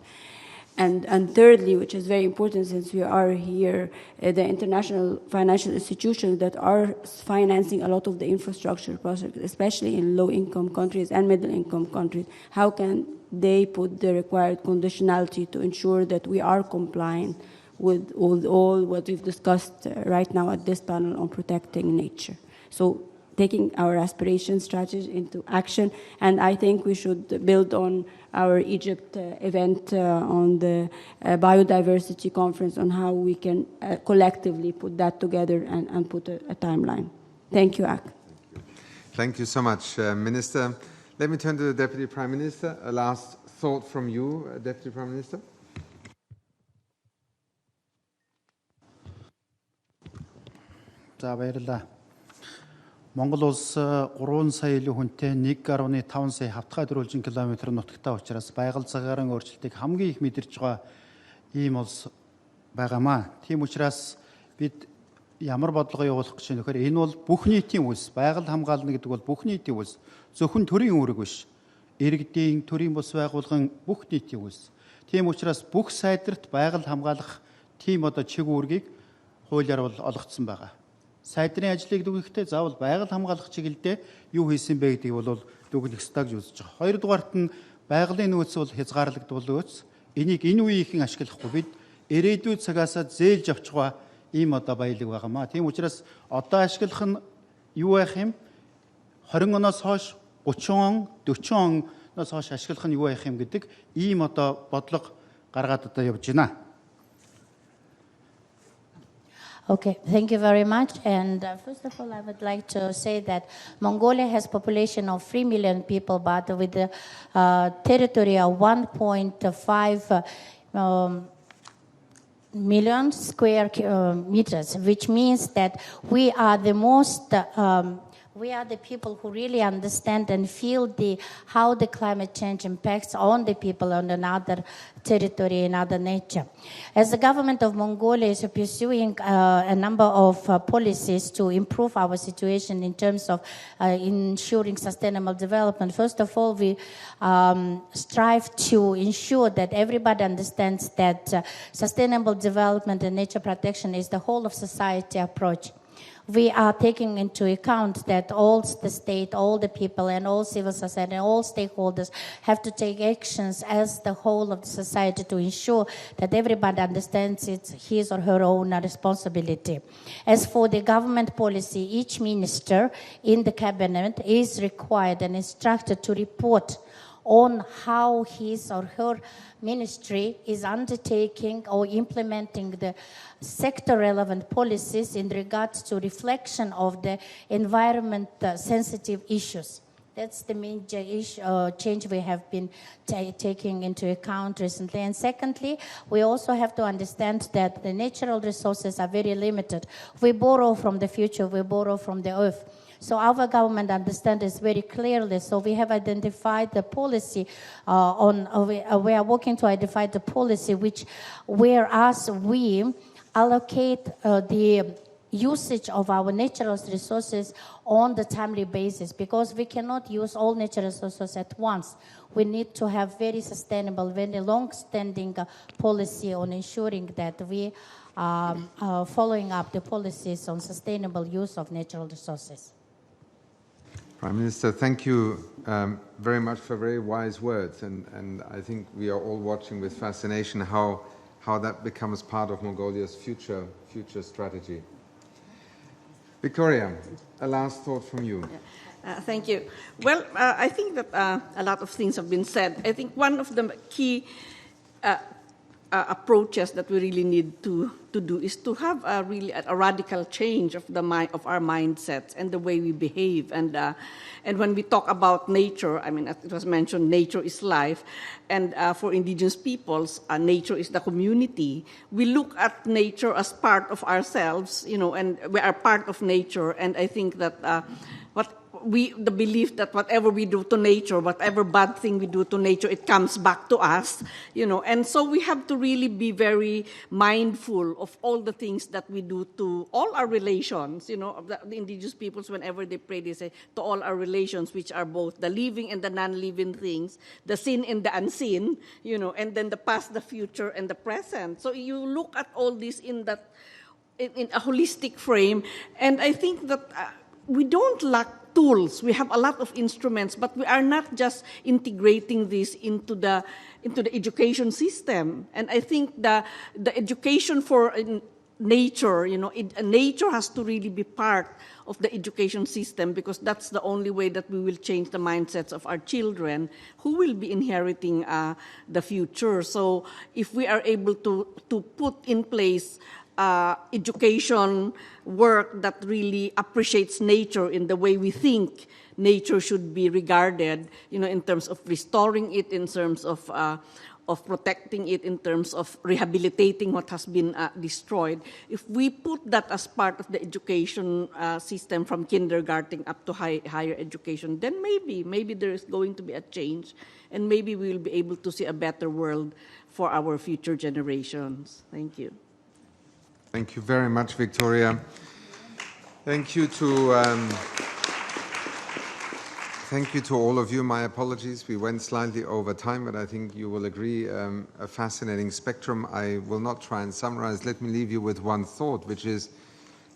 And thirdly, which is very important since we are here, the international financial institutions that are financing a lot of the infrastructure projects, especially in low-income countries and middle-income countries, how can they put the required conditionality to ensure that we are compliant with all what we've discussed right now at this panel on protecting nature? So taking our aspiration strategy into action, and I think we should build on our Egypt event on the biodiversity conference on how we can collectively put that together and put a timeline. Thank you, Ak. Thank you so much, Minister. Let me turn to the Deputy Prime Minister. A last thought from you, Deputy Prime Minister. За баярлалаа. Монгол улс 3 сая илүү хүнтэй 1.5 сая хавтгай дөрвөлжин километр нутагтай учраас байгаль цагаарын өөрчлөлтийг хамгийн их мэдэрч байгаа ийм улс байгаамаа. Тийм учраас бид ямар бодлого явуулах гэж байна вэхээр энэ бол бүх нийтийн үлс. Байгаль хамгаална гэдэг бол бүх нийтийн үлс. Зөвхөн төрийн үүрэг биш. Иргэдийн, төрийн бус байгууллагын бүх нийтийн үлс. Тийм учраас бүх сайдэрт байгаль хамгаалах тийм чиг үүргийг хуулиар бол олгогдсон байгаа. Сайдрын ажлыг дүгнэхдээ заавал байгаль хамгаалах чиглэлдээ юу хийсэн бэ гэдгийг бол дүгнэх ёстой гэж үзэж байгаа. Хоёрдугаарт нь байгалийн нөөц бол хязгаарлагдвал нөөц. Энийг энэ үеийнхэн ашиглахгүй бид ирээдүйд цагаасаа зээлж авч байгаа ийм баялаг байгаамаа. Тийм учраас одоо ашиглах нь юу байх юм? 20 оноос хойш 30 он, 40 оноос хойш ашиглах нь юу байх юм гэдэг ийм бодлого гаргаад явж байна. Okay, thank you very much. And first of all, I would like to say that Mongolia has a population of 3 million people, but with a territory of 1.5 million square meters, which means that we are the most we are the people who really understand and feel how the climate change impacts on the people on another territory and other nature. As the government of Mongolia is pursuing a number of policies to improve our situation in terms of ensuring sustainable development, first of all, we strive to ensure that everybody understands that sustainable development and nature protection is the whole of society approach. We are taking into account that all the state, all the people, and all civil society, and all stakeholders have to take actions as the whole of the society to ensure that everybody understands it's his or her own responsibility. As for the government policy, each minister in the cabinet is required and instructed to report on how his or her ministry is undertaking or implementing the sector-relevant policies in regards to reflection of the environment-sensitive issues. That's the major change we have been taking into account recently. And secondly, we also have to understand that the natural resources are very limited. We borrow from the future, we borrow from the earth. So our government understands this very clearly. So we have identified the policy we are working to identify the policy whereas we allocate the usage of our natural resources on the timely basis, because we cannot use all natural resources at once. We need to have very sustainable, very long-standing policy on ensuring that we are following up the policies on sustainable use of natural resources. Prime Minister, thank you very much for very wise words, and I think we are all watching with fascination how that becomes part of Mongolia's future strategy. Victoria, a last thought from you. Thank you. Well, I think that a lot of things have been said. I think one of the key approaches that we really need to do is to have a radical change of our mindsets and the way we behave. And when we talk about nature, I mean, as it was mentioned, nature is life. And for indigenous peoples, nature is the community. We look at nature as part of ourselves, and we are part of nature. And I think that the belief that whatever we do to nature, whatever bad thing we do to nature, it comes back to us, and so we have to really be very mindful of all the things that we do to all our relations, the indigenous peoples, whenever they pray, they say to all our relations, which are both the living and the non-living things, the seen and the unseen, and then the past, the future, and the present. So you look at all this in a holistic frame, and I think that we don't lack tools. We have a lot of instruments, but we are not just integrating this into the education system. And I think the education for nature, nature has to really be part of the education system, because that's the only way that we will change the mindsets of our children who will be inheriting the future. So if we are able to put in place education work that really appreciates nature in the way we think nature should be regarded, in terms of restoring it, in terms of protecting it, in terms of rehabilitating what has been destroyed. If we put that as part of the education system from kindergarten up to higher education, then maybe there is going to be a change, and maybe we will be able to see a better world for our future generations. Thank you. Thank you very much, Victoria. Thank you to all of you. My apologies, we went slightly over time, but I think you will agree, a fascinating spectrum. I will not try and summarize. Let me leave you with one thought, which is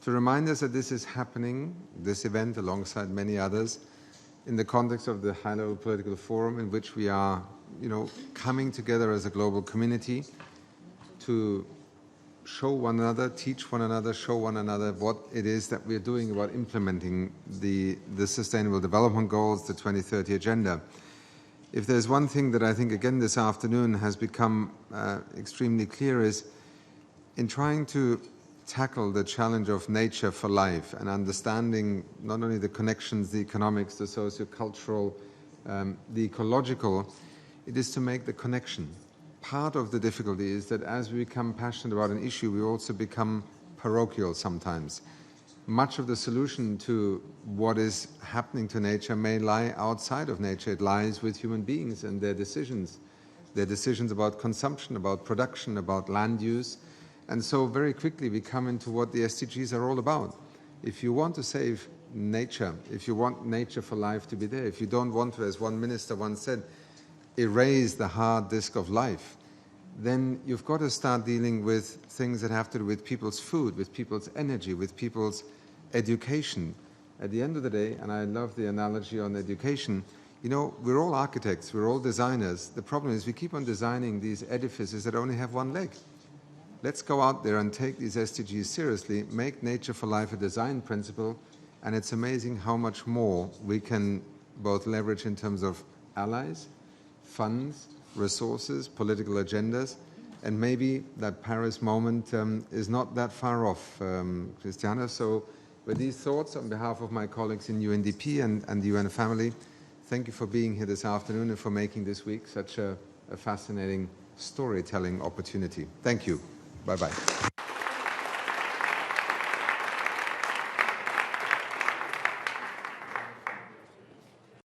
to remind us that this is happening, this event, alongside many others, in the context of the high-level political forum, in which we are, coming together as a global community to show one another, teach one another, show one another what it is that we're doing about implementing the Sustainable Development Goals, the 2030 Agenda. If there's one thing that I think, again, this afternoon has become extremely clear, is in trying to tackle the challenge of nature for life and understanding not only the connections, the economics, the socio-cultural, the ecological, it is to make the connection. Part of the difficulty is that as we become passionate about an issue, we also become parochial sometimes. much of the solution to what is happening to nature may lie outside of nature. It lies with human beings and their decisions about consumption, about production, about land use. And so very quickly we come into what the SDGs are all about. If you want to save nature, if you want nature for life to be there, if you don't want to, as one minister once said, erase the hard disk of life, then you've got to start dealing with things that have to do with people's food, with people's energy, with people's education. At the end of the day, and I love the analogy on education, you know, we're all architects, we're all designers. The problem is we keep on designing these edifices that only have one leg. Let's go out there and take these SDGs seriously, make nature for life a design principle, and it's amazing how much more we can both leverage in terms of allies, funds, resources, political agendas, and maybe that Paris moment is not that far off, Cristiana. So with these thoughts, on behalf of my colleagues in UNDP and the UN family, thank you for being here this afternoon and for making this week such a fascinating storytelling opportunity. Thank you. Bye-bye.